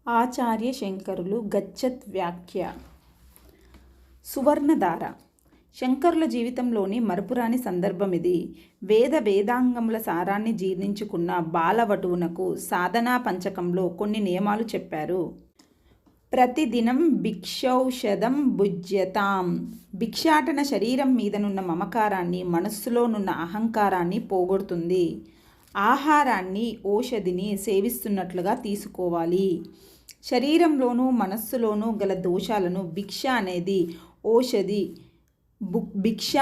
ఆచార్య శంకరులు గచ్చత్ వ్యాఖ్య. సువర్ణధార. శంకరుల జీవితంలోని మరపురాని సందర్భమిది. వేదాంగముల సారాన్ని జీర్ణించుకున్న బాలవటువునకు సాధనా పంచకంలో కొన్ని నియమాలు చెప్పారు. ప్రతిదినం భిక్షౌషధం భుజ్యతాం. భిక్షాటన శరీరం మీదనున్న మమకారాన్ని, మనస్సులోనున్న అహంకారాన్ని పోగొడుతుంది. ఆహారాన్ని, ఔషధిని సేవిస్తున్నట్లుగా తీసుకోవాలి. శరీరంలోనూ మనస్సులోనూ గల దోషాలను భిక్ష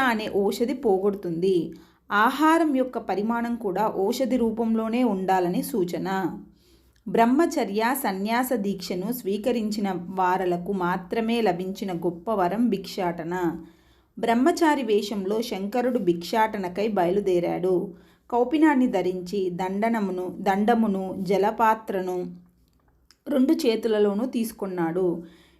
అనే ఔషధి పోగొడుతుంది. ఆహారం యొక్క పరిమాణం కూడా ఔషధి రూపంలోనే ఉండాలని సూచన. బ్రహ్మచర్య సన్యాస దీక్షను స్వీకరించిన వారలకు మాత్రమే లభించిన గొప్ప వరం భిక్షాటన. బ్రహ్మచారి వేషంలో శంకరుడు భిక్షాటనకై బయలుదేరాడు. కౌపినాన్ని ధరించి దండమును జలపాత్రను 2 చేతులలోనూ తీసుకున్నాడు.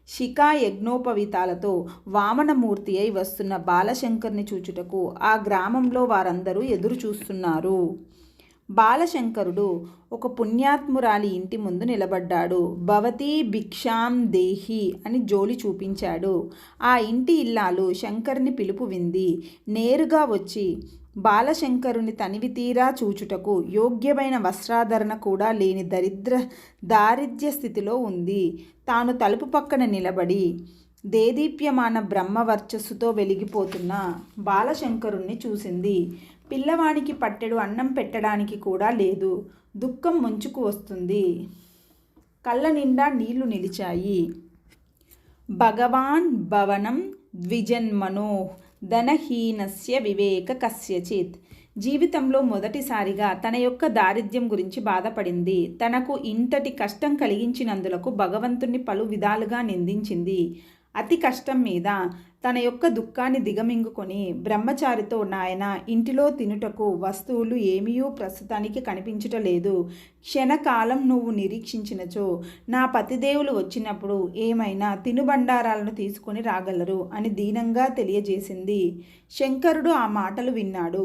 శిఖా యజ్ఞోపవీతాలతో వామనమూర్తి అయి వస్తున్న బాలశంకర్ని చూచుటకు ఆ గ్రామంలో వారందరూ ఎదురు చూస్తున్నారు. బాలశంకరుడు ఒక పుణ్యాత్మురాలి ఇంటి ముందు నిలబడ్డాడు. భవతీ భిక్షాం దేహి అని జోలి చూపించాడు. ఆ ఇంటి ఇల్లాలు శంకరుని పిలుపు వింది. నేరుగా వచ్చి బాలశంకరుని తనివి తీరా చూచుటకు యోగ్యమైన వస్త్రాధరణ కూడా లేని దారిద్ర్య స్థితిలో ఉంది. తాను తలుపు పక్కన నిలబడి దేదీప్యమాన బ్రహ్మవర్చస్సుతో వెలిగిపోతున్న బాలశంకరుణ్ణి చూసింది. పిల్లవానికి పట్టెడు అన్నం పెట్టడానికి కూడా లేదు. దుఃఖం ముంచుకు వస్తుంది. కళ్ళ నిండా నీళ్లు నిలిచాయి. భగవాన్ భవనం ద్విజన్మనో ధనహీనస్య వివేక కస్యచిత్. జీవితంలో మొదటిసారిగా తన యొక్క దారిద్ర్యం గురించి బాధపడింది. తనకు ఇంతటి కష్టం కలిగించినందులకు భగవంతుణ్ణి పలు విధాలుగా నిందించింది. అతి కష్టం మీద తన యొక్క దుఃఖాన్ని దిగమింగుకొని బ్రహ్మచారితో, నాయన, ఇంటిలో తినుటకు వస్తువులు ఏమీయూ ప్రస్తుతానికి కనిపించటలేదు. క్షణకాలం నువ్వు నిరీక్షించినచో నా పతిదేవులు వచ్చినప్పుడు ఏమైనా తినుబండారాలను తీసుకొని రాగలరు అని దీనంగా తెలియజేసింది. శంకరుడు ఆ మాటలు విన్నాడు.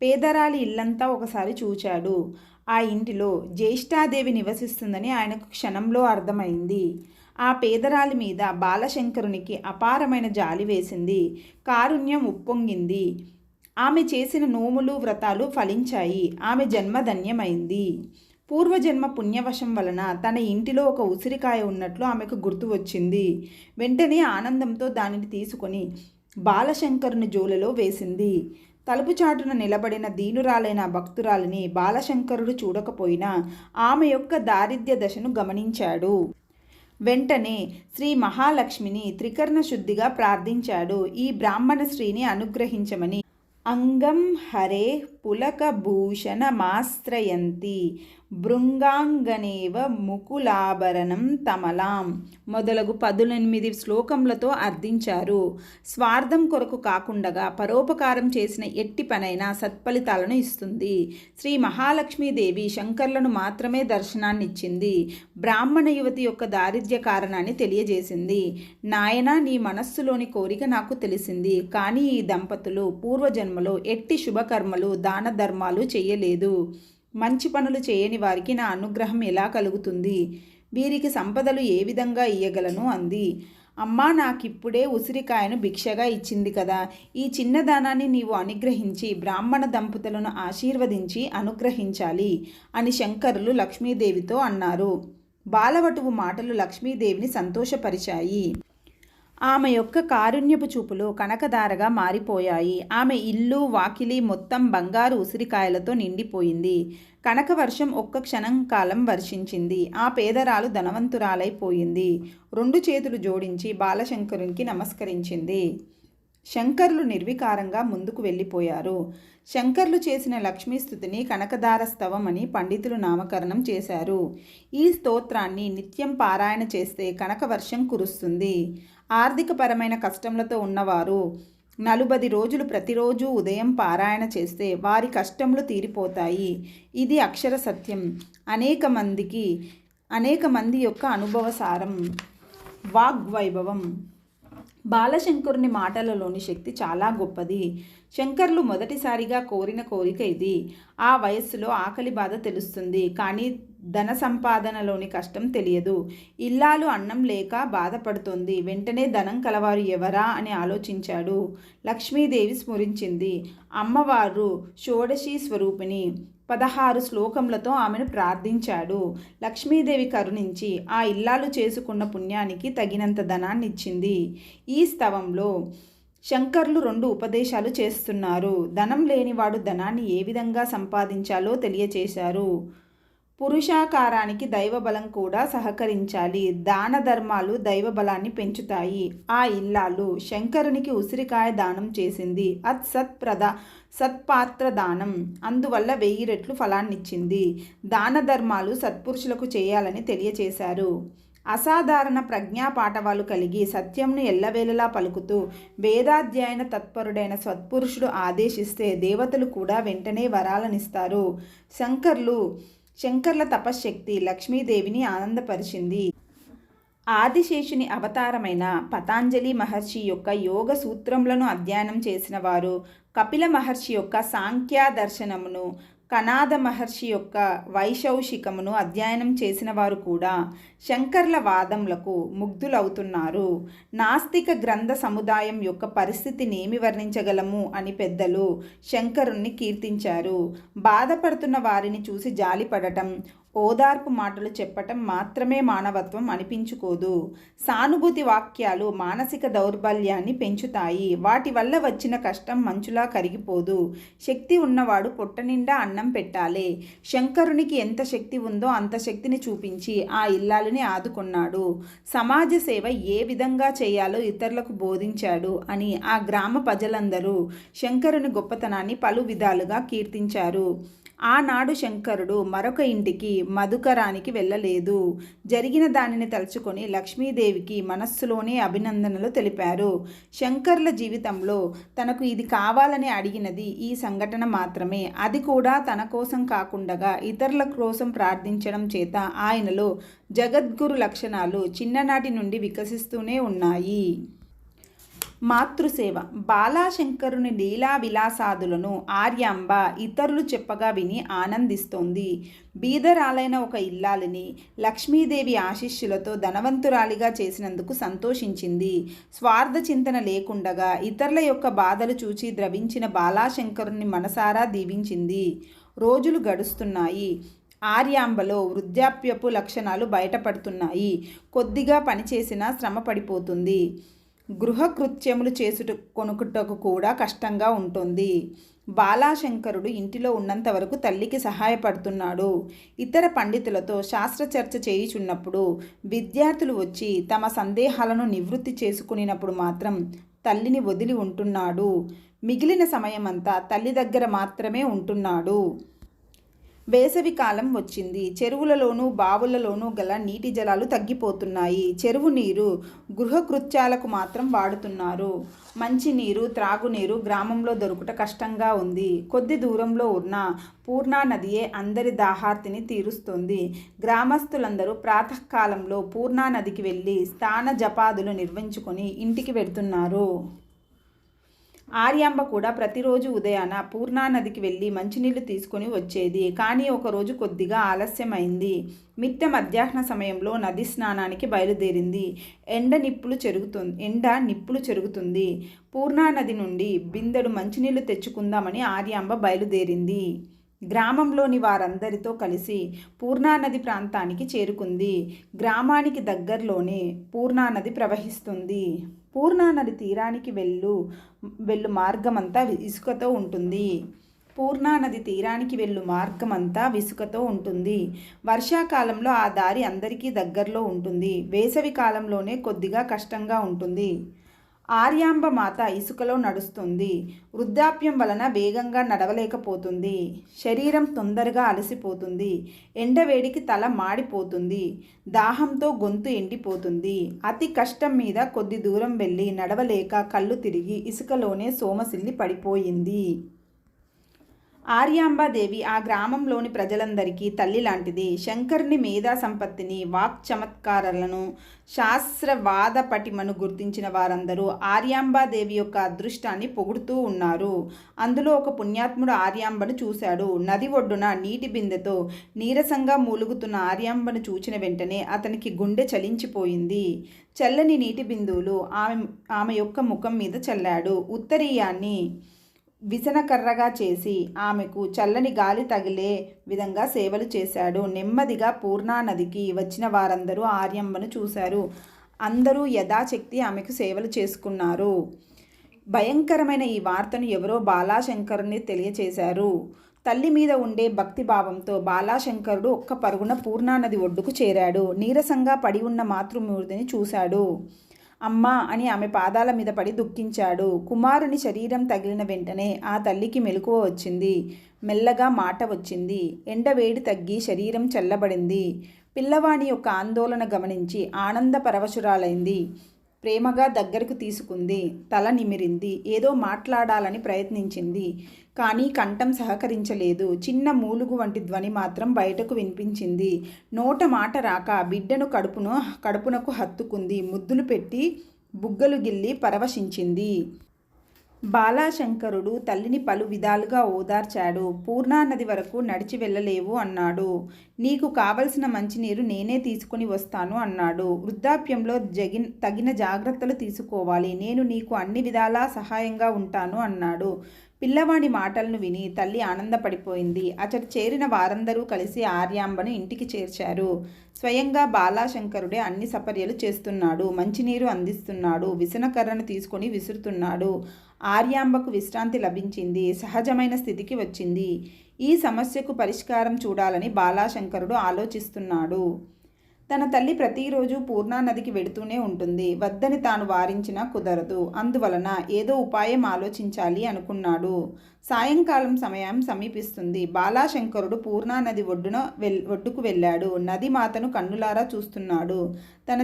పేదరాలి ఇల్లంతా ఒకసారి చూచాడు. ఆ ఇంటిలో జ్యేష్ఠాదేవి నివసిస్తుందని ఆయనకు క్షణంలో అర్థమైంది. ఆ పేదరాలి మీద బాలశంకరునికి అపారమైన జాలి వేసింది. కారుణ్యం ఉప్పొంగింది. ఆమె చేసిన నోములు, వ్రతాలు ఫలించాయి. ఆమె జన్మ ధన్యమైంది. పూర్వజన్మ పుణ్యవశం వలన తన ఇంటిలో ఒక ఉసిరికాయ ఉన్నట్లు ఆమెకు గుర్తు వచ్చింది. వెంటనే ఆనందంతో దానిని తీసుకొని బాలశంకరుని జోలలో వేసింది. తలుపు చాటున నిలబడిన దీనురాలైన భక్తురాలిని బాలశంకరుడు చూడకపోయినా ఆమె యొక్క దారిద్ర్య దశను గమనించాడు. వెంటనే శ్రీ మహాలక్ష్మిని త్రికరణ శుద్ధిగా ప్రార్థించాడు. ఈ బ్రాహ్మణ స్త్రీని అనుగ్రహించమని. అంగం హరే పులకభూషణమాశ్రయంతి భృంగాంగనేవ ముకులాభరణం తమలాం మొదలగు 18 శ్లోకములతో అర్థించారు. స్వార్థం కొరకు కాకుండగా పరోపకారం చేసిన ఎట్టి పనైనా సత్ఫలితాలను ఇస్తుంది. శ్రీ మహాలక్ష్మీదేవి శంకర్లను మాత్రమే దర్శనాన్నిచ్చింది. బ్రాహ్మణ యువతి యొక్క దారిద్ర్య కారణాన్ని తెలియజేసింది. నాయనా, నీ మనస్సులోని కోరిక నాకు తెలిసింది. కానీ ఈ దంపతులు పూర్వజన్మలో ఎట్టి శుభకర్మలు, దాన ధర్మాలు చేయలేదు. మంచి పనులు చేయని వారికి నా అనుగ్రహం ఎలా కలుగుతుంది? వీరికి సంపదలు ఏ విధంగా ఇయ్యగలను అంది. అమ్మా, నాకిప్పుడే ఉసిరికాయను భిక్షగా ఇచ్చింది కదా, ఈ చిన్న దానాన్ని నీవు అనుగ్రహించి బ్రాహ్మణ దంపతులను ఆశీర్వదించి అనుగ్రహించాలి అని శంకరులు లక్ష్మీదేవితో అన్నారు. బాలవటువు మాటలు లక్ష్మీదేవిని సంతోషపరిచాయి. ఆమె యొక్క కారుణ్యపు చూపులు కనకధారగా మారిపోయాయి. ఆమె ఇల్లు, వాకిలి మొత్తం బంగారు ఉసిరికాయలతో నిండిపోయింది. కనకవర్షం ఒక్క క్షణం కాలం వర్షించింది. ఆ పేదరాలు ధనవంతురాలైపోయింది. 2 చేతులు జోడించి బాలశంకరునికి నమస్కరించింది. శంకర్లు నిర్వికారంగా ముందుకు వెళ్ళిపోయారు. శంకర్లు చేసిన లక్ష్మీస్తుతిని కనకధార స్తవం అని పండితులు నామకరణం చేశారు. ఈ స్తోత్రాన్ని నిత్యం పారాయణ చేస్తే కనకవర్షం కురుస్తుంది. ఆర్థికపరమైన కష్టములతో ఉన్నవారు 40 రోజులు ప్రతిరోజు ఉదయం పారాయణ చేస్తే వారి కష్టములు తీరిపోతాయి. ఇది అక్షర సత్యం. అనేక మంది యొక్క అనుభవసారం. వాగ్వైభవం. బాలశంకరుని మాటలలోని శక్తి చాలా గొప్పది. శంకర్లు మొదటిసారిగా కోరిన కోరిక ఇది. ఆ వయస్సులో ఆకలి బాధ తెలుస్తుంది, కానీ ధన సంపాదనలోని కష్టం తెలియదు. ఇల్లాలు అన్నం లేక బాధపడుతోంది. వెంటనే ధనం కలవారు ఎవరా అని ఆలోచించాడు. లక్ష్మీదేవి స్మరించింది. అమ్మవారు షోడశీ స్వరూపిణి. 16 శ్లోకములతో ఆమెను ప్రార్థించాడు. లక్ష్మీదేవి కరుణించి ఆ ఇల్లాలు చేసుకున్న పుణ్యానికి తగినంత ధనాన్నిచ్చింది. ఈ స్తవంలో శంకర్లు 2 ఉపదేశాలు చేస్తున్నారు. ధనం లేనివాడు ధనాన్ని ఏ విధంగా సంపాదించాలో తెలియచేశారు. పురుషాకారానికి దైవబలం కూడా సహకరించాలి. దాన ధర్మాలు దైవబలాన్ని పెంచుతాయి. ఆ ఇల్లాలు శంకరునికి ఉసిరికాయ దానం చేసింది. సత్పాత్ర దానం, అందువల్ల 1000 రెట్లు ఫలాన్నిచ్చింది. దాన ధర్మాలు సత్పురుషులకు చేయాలని తెలియచేశారు. అసాధారణ ప్రజ్ఞా పాఠవాలు కలిగి సత్యంను ఎల్లవేళలా పలుకుతూ వేదాధ్యయన తత్పరుడైన సత్పురుషుడు ఆదేశిస్తే దేవతలు కూడా వెంటనే వరాలనిస్తారు. శంకర్ల తపశ్శక్తి లక్ష్మీదేవిని ఆనందపరిచింది. ఆదిశేషుని అవతారమైన పతాంజలి మహర్షి యొక్క యోగ సూత్రములను అధ్యయనం చేసిన వారు, కపిల మహర్షి యొక్క సాంఖ్య దర్శనమును, కనాద మహర్షి యొక్క వైశౌషికమును అధ్యయనం చేసిన వారు కూడా శంకర్ల వాదములకు ముగ్ధులవుతున్నారు. నాస్తిక గ్రంథ సముదాయం యొక్క పరిస్థితినేమి వర్ణించగలము అని పెద్దలు శంకరుణ్ణి కీర్తించారు. బాధపడుతున్న వారిని చూసి జాలిపడటం, ఓదార్పు మాటలు చెప్పటం మాత్రమే మానవత్వం అనిపించుకోదు. సానుభూతి వాక్యాలు మానసిక దౌర్బల్యాన్ని పెంచుతాయి. వాటి వల్ల వచ్చిన కష్టం మంచులా కరిగిపోదు. శక్తి ఉన్నవాడు పొట్ట నిండా అన్నం పెట్టాలి. శంకరునికి ఎంత శక్తి ఉందో అంత శక్తిని చూపించి ఆ ఇల్లాలిని ఆదుకున్నాడు. సమాజ సేవ ఏ విధంగా చేయాలో ఇతరులకు బోధించాడు అని ఆ గ్రామ ప్రజలందరూ శంకరుని గొప్పతనాన్ని పలు విధాలుగా కీర్తించారు. ఆనాడు శంకరుడు మరొక ఇంటికి మధుకరానికి వెళ్ళలేదు. జరిగిన దానిని తలుచుకొని లక్ష్మీదేవికి మనస్సులోనే అభినందనలు తెలిపారు. శంకర్ల జీవితంలో తనకు ఇది కావాలని అడిగినది ఈ సంఘటన మాత్రమే. అది కూడా తన కోసం కాకుండా ఇతరుల కోసం ప్రార్థించడం చేత ఆయనలో జగద్గురు లక్షణాలు చిన్ననాటి నుండి వికసిస్తూనే ఉన్నాయి. మాతృసేవ. బాలాశంకరుని లీలా విలాసాదులను ఆర్యాంబ ఇతరులు చెప్పగా విని ఆనందిస్తోంది. బీదరాలైన ఒక ఇల్లాలిని లక్ష్మీదేవి ఆశీస్సులతో ధనవంతురాలిగా చేసినందుకు సంతోషించింది. స్వార్థ చింతన లేకుండగా ఇతరుల యొక్క బాధలు చూచి ద్రవించిన బాలాశంకరుని మనసారా దీవించింది. రోజులు గడుస్తున్నాయి. ఆర్యాంబలో వృద్ధాప్యపు లక్షణాలు బయటపడుతున్నాయి. కొద్దిగా పనిచేసినా శ్రమ పడిపోతుంది. గృహకృత్యములు కొనుక్కుటకు కూడా కష్టంగా ఉంటుంది. బాలాశంకరుడు ఇంటిలో ఉన్నంత వరకు తల్లికి సహాయపడుతున్నాడు. ఇతర పండితులతో శాస్త్రచర్చ చేయుచున్నప్పుడు విద్యార్థులు వచ్చి తమ సందేహాలను నివృత్తి చేసుకునినప్పుడు మాత్రం తల్లిని వదిలి ఉంటున్నాడు. మిగిలిన సమయమంతా తల్లి దగ్గర మాత్రమే ఉంటున్నాడు. వేసవి కాలం వచ్చింది. చెరువులలోనూ బావులలోనూ గల నీటి జలాలు తగ్గిపోతున్నాయి. చెరువు నీరు గృహకృత్యాలకు మాత్రం వాడుతున్నారు. మంచినీరు, త్రాగునీరు గ్రామంలో దొరుకుట కష్టంగా ఉంది. కొద్ది దూరంలో ఉన్న పూర్ణా నదియే అందరి దాహార్తిని తీరుస్తుంది. గ్రామస్తులందరూ ప్రాతకాలంలో పూర్ణా నదికి వెళ్ళి స్నాన జపాదులు నిర్వహించుకొని ఇంటికి వెళ్తున్నారు. ఆర్యాంబ కూడా ప్రతిరోజు ఉదయాన పూర్ణా నదికి వెళ్ళి మంచినీళ్లు తీసుకొని వచ్చేది. కానీ ఒకరోజు కొద్దిగా ఆలస్యమైంది. మిట్ట మధ్యాహ్న సమయంలో నది స్నానానికి బయలుదేరింది. ఎండ నిప్పులు చెరుగుతుంది. పూర్ణా నది నుండి బిందెడు మంచినీళ్లు తెచ్చుకుందామని ఆర్యాంబ బయలుదేరింది. గ్రామంలోని వారందరితో కలిసి పూర్ణానది ప్రాంతానికి చేరుకుంది. గ్రామానికి దగ్గరలోనే పూర్ణానది ప్రవహిస్తుంది. పూర్ణానది తీరానికి వెళ్ళు మార్గమంతా ఇసుకతో ఉంటుంది. పూర్ణానది తీరానికి మార్గమంతా ఇసుకతో ఉంటుంది. వర్షాకాలంలో ఆ దారి అందరికీ దగ్గరలో ఉంటుంది. వేసవి కాలంలోనే కొద్దిగా కష్టంగా ఉంటుంది. ఆర్యాంబ మాత ఇసుకలో నడుస్తుంది. వృద్ధాప్యం వలన వేగంగా నడవలేకపోతుంది. శరీరం తొందరగా అలసిపోతుంది. ఎండవేడికి తల మాడిపోతుంది. దాహంతో గొంతు ఎండిపోతుంది. అతి కష్టం మీద కొద్ది దూరం వెళ్ళి నడవలేక కళ్ళు తిరిగి ఇసుకలోనే సోమసిల్లి పడిపోయింది. ఆర్యాంబాదేవి ఆ గ్రామంలోని ప్రజలందరికీ తల్లి లాంటిది. శంకరుని మేధా సంపత్తిని, వాక్ చమత్కారాలను, శాస్త్రవాద పటిమను గుర్తించిన వారందరూ ఆర్యాంబాదేవి యొక్క అదృష్టాన్ని పొగుడుతూ ఉన్నారు. అందులో ఒక పుణ్యాత్ముడు ఆర్యాంబను చూశాడు. నది ఒడ్డున నీటి బిందెతో నీరసంగా మూలుగుతున్న ఆర్యాంబను చూచిన వెంటనే అతనికి గుండె చలించిపోయింది. చల్లని నీటి బిందువులు ఆమె యొక్క ముఖం మీద చల్లాడు. ఉత్తరీయాన్ని విసనకర్రగా చేసి ఆమెకు చల్లని గాలి తగిలే విధంగా సేవలు చేశాడు. నెమ్మదిగా పూర్ణానదికి వచ్చిన వారందరూ ఆర్యంబను చూశారు. అందరూ యథాశక్తి ఆమెకు సేవలు చేసుకున్నారు. భయంకరమైన ఈ వార్తను ఎవరో బాలాశంకరుని తెలియచేశారు. తల్లి మీద ఉండే భక్తిభావంతో బాలాశంకరుడు ఒక్క పరుగున పూర్ణానది ఒడ్డుకు చేరాడు. నీరసంగా పడి ఉన్న మాతృమూర్తిని చూశాడు. అమ్మా అని ఆమె పాదాల మీద పడి దుఃఖించాడు. కుమారుని శరీరం తగిలిన వెంటనే ఆ తల్లికి మెలకువ వచ్చింది. మెల్లగా మాట వచ్చింది. ఎండవేడి తగ్గి శరీరం చల్లబడింది. పిల్లవాని యొక్క ఆందోళన గమనించి ఆనంద పరవశురాలైంది. ప్రేమగా దగ్గరకు తీసుకుంది. తల నిమిరింది. ఏదో మాట్లాడాలని ప్రయత్నించింది. కానీ కంఠం సహకరించలేదు. చిన్న మూలుగు వంటి ధ్వని మాత్రం బయటకు వినిపించింది. నోట మాట రాక బిడ్డను కడుపునకు హత్తుకుంది. ముద్దులు పెట్టి బుగ్గలు గిల్లి పరవశించింది. బాలాశంకరుడు తల్లిని పలు విధాలుగా ఓదార్చాడు. పూర్ణానది వరకు నడిచి వెళ్ళలేవు అన్నాడు. నీకు కావలసిన మంచినీరు నేనే తీసుకుని వస్తాను అన్నాడు. వృద్ధాప్యంలో తగిన జాగ్రత్తలు తీసుకోవాలి. నేను నీకు అన్ని విధాలా సహాయంగా ఉంటాను అన్నాడు. పిల్లవాడి మాటలను విని తల్లి ఆనందపడిపోయింది. అతడు చేరిన వారందరూ కలిసి ఆర్యాంబను ఇంటికి చేర్చారు. స్వయంగా బాలాశంకరుడే అన్ని సపర్యలు చేస్తున్నాడు. మంచినీరు అందిస్తున్నాడు. విసనకర్రను తీసుకొని విసురుతున్నాడు. ఆర్యాంబకు విశ్రాంతి లభించింది. సహజమైన స్థితికి వచ్చింది. ఈ సమస్యకు పరిష్కారం చూడాలని బాలాశంకరుడు ఆలోచిస్తున్నాడు. తన తల్లి ప్రతిరోజు పూర్ణానదికి వెడుతూనే ఉంటుంది. వద్దని తాను వారించినా కుదరదు. అందువలన ఏదో ఉపాయం ఆలోచించాలి అనుకున్నాడు. సాయంకాలం సమయం సమీపిస్తుంది. బాలాశంకరుడు పూర్ణానది ఒడ్డుకు వెళ్ళాడు. నది మాతను కన్నులారా చూస్తున్నాడు. తన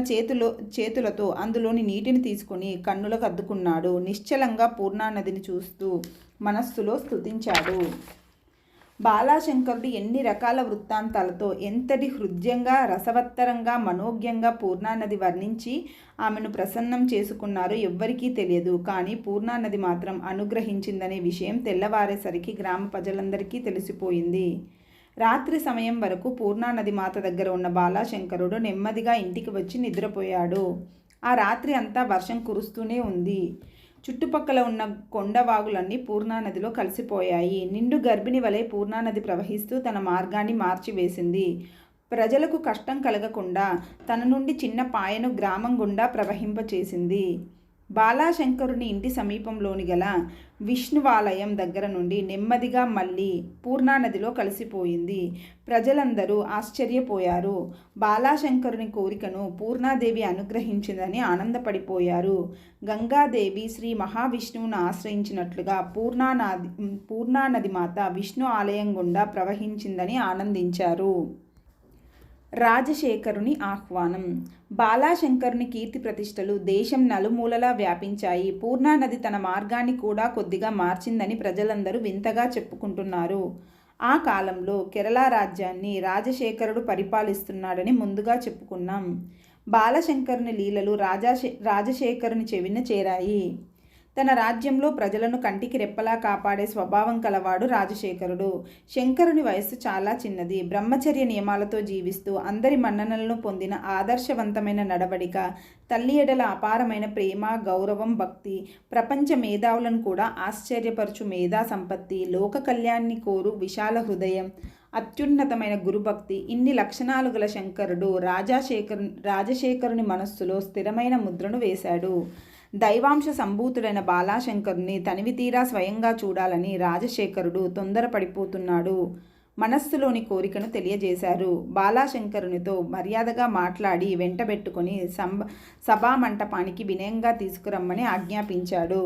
చేతులతో అందులోని నీటిని తీసుకుని కన్నులకు అద్దుకున్నాడు. నిశ్చలంగా పూర్ణానదిని చూస్తూ మనస్సులో స్తుతించాడు. బాలాశంకరుడు ఎన్ని రకాల వృత్తాంతాలతో ఎంతటి హృద్యంగా, రసవత్తరంగా, మనోజ్ఞంగా పూర్ణానది వర్ణించి ఆమెను ప్రసన్నం చేసుకున్నారో ఎవ్వరికీ తెలియదు. కానీ పూర్ణానది మాత్రం అనుగ్రహించిందనే విషయం తెల్లవారేసరికి గ్రామ ప్రజలందరికీ తెలిసిపోయింది. రాత్రి సమయం వరకు పూర్ణానది మాత దగ్గర ఉన్న బాలాశంకరుడు నెమ్మదిగా ఇంటికి వచ్చి నిద్రపోయాడు. ఆ రాత్రి అంతా వర్షం కురుస్తూనే ఉంది. చుట్టుపక్కల ఉన్న కొండవాగులన్నీ పూర్ణానదిలో కలిసిపోయాయి. నిండు గర్భిణి వలె పూర్ణానది ప్రవహిస్తూ తన మార్గాన్ని మార్చివేసింది. ప్రజలకు కష్టం కలగకుండా తన నుండి చిన్న పాయను గ్రామం గుండా ప్రవహింపచేసింది. బాలాశంకరుని ఇంటి సమీపంలోని గల విష్ణువాలయం దగ్గర నుండి నెమ్మదిగా మళ్ళీ పూర్ణానదిలో కలిసిపోయింది. ప్రజలందరూ ఆశ్చర్యపోయారు. బాలాశంకరుని కోరికను పూర్ణాదేవి అనుగ్రహించిందని ఆనందపడిపోయారు. గంగాదేవి శ్రీ మహావిష్ణువును ఆశ్రయించినట్లుగా పూర్ణానది మాత విష్ణు ఆలయం గుండా ప్రవహించిందని ఆనందించారు. రాజశేఖరుని ఆహ్వానం. బాలాశంకరుని కీర్తి ప్రతిష్టలు దేశం నలుమూలలా వ్యాపించాయి. పూర్ణానది తన మార్గాన్ని కూడా కొద్దిగా మార్చిందని ప్రజలందరూ వింతగా చెప్పుకుంటున్నారు. ఆ కాలంలో కేరళ రాజ్యాన్ని రాజశేఖరుడు పరిపాలిస్తున్నాడని ముందుగా చెప్పుకున్నాం. బాలశంకరుని లీలలు రాజశేఖరుని చెవిన చేరాయి. తన రాజ్యంలో ప్రజలను కంటికి రెప్పలా కాపాడే స్వభావం కలవాడు రాజశేఖరుడు. శంకరుని వయస్సు చాలా చిన్నది. బ్రహ్మచర్య నియమాలతో జీవిస్తూ అందరి మన్ననలను పొందిన ఆదర్శవంతమైన నడవడిక, తల్లి ఎడల అపారమైన ప్రేమ, గౌరవం, భక్తి, ప్రపంచ మేధావులను కూడా ఆశ్చర్యపరచు మేధా సంపత్తి, లోక కళ్యాణాన్ని కోరు విశాల హృదయం, అత్యున్నతమైన గురుభక్తి, ఇన్ని లక్షణాలు గల శంకరుడు రాజశేఖరుని మనస్సులో స్థిరమైన ముద్రను వేశాడు. దైవాంశ సంభూతుడైన బాలాశంకరుని తనివితీరా స్వయంగా చూడాలని రాజశేఖరుడు తొందరపడిపోతున్నాడు. మనస్సులోని కోరికను తెలియజేశారు. బాలాశంకరునితో మర్యాదగా మాట్లాడి వెంటబెట్టుకుని సభామంటపానికి వినయంగా తీసుకురమ్మని ఆజ్ఞాపించాడు.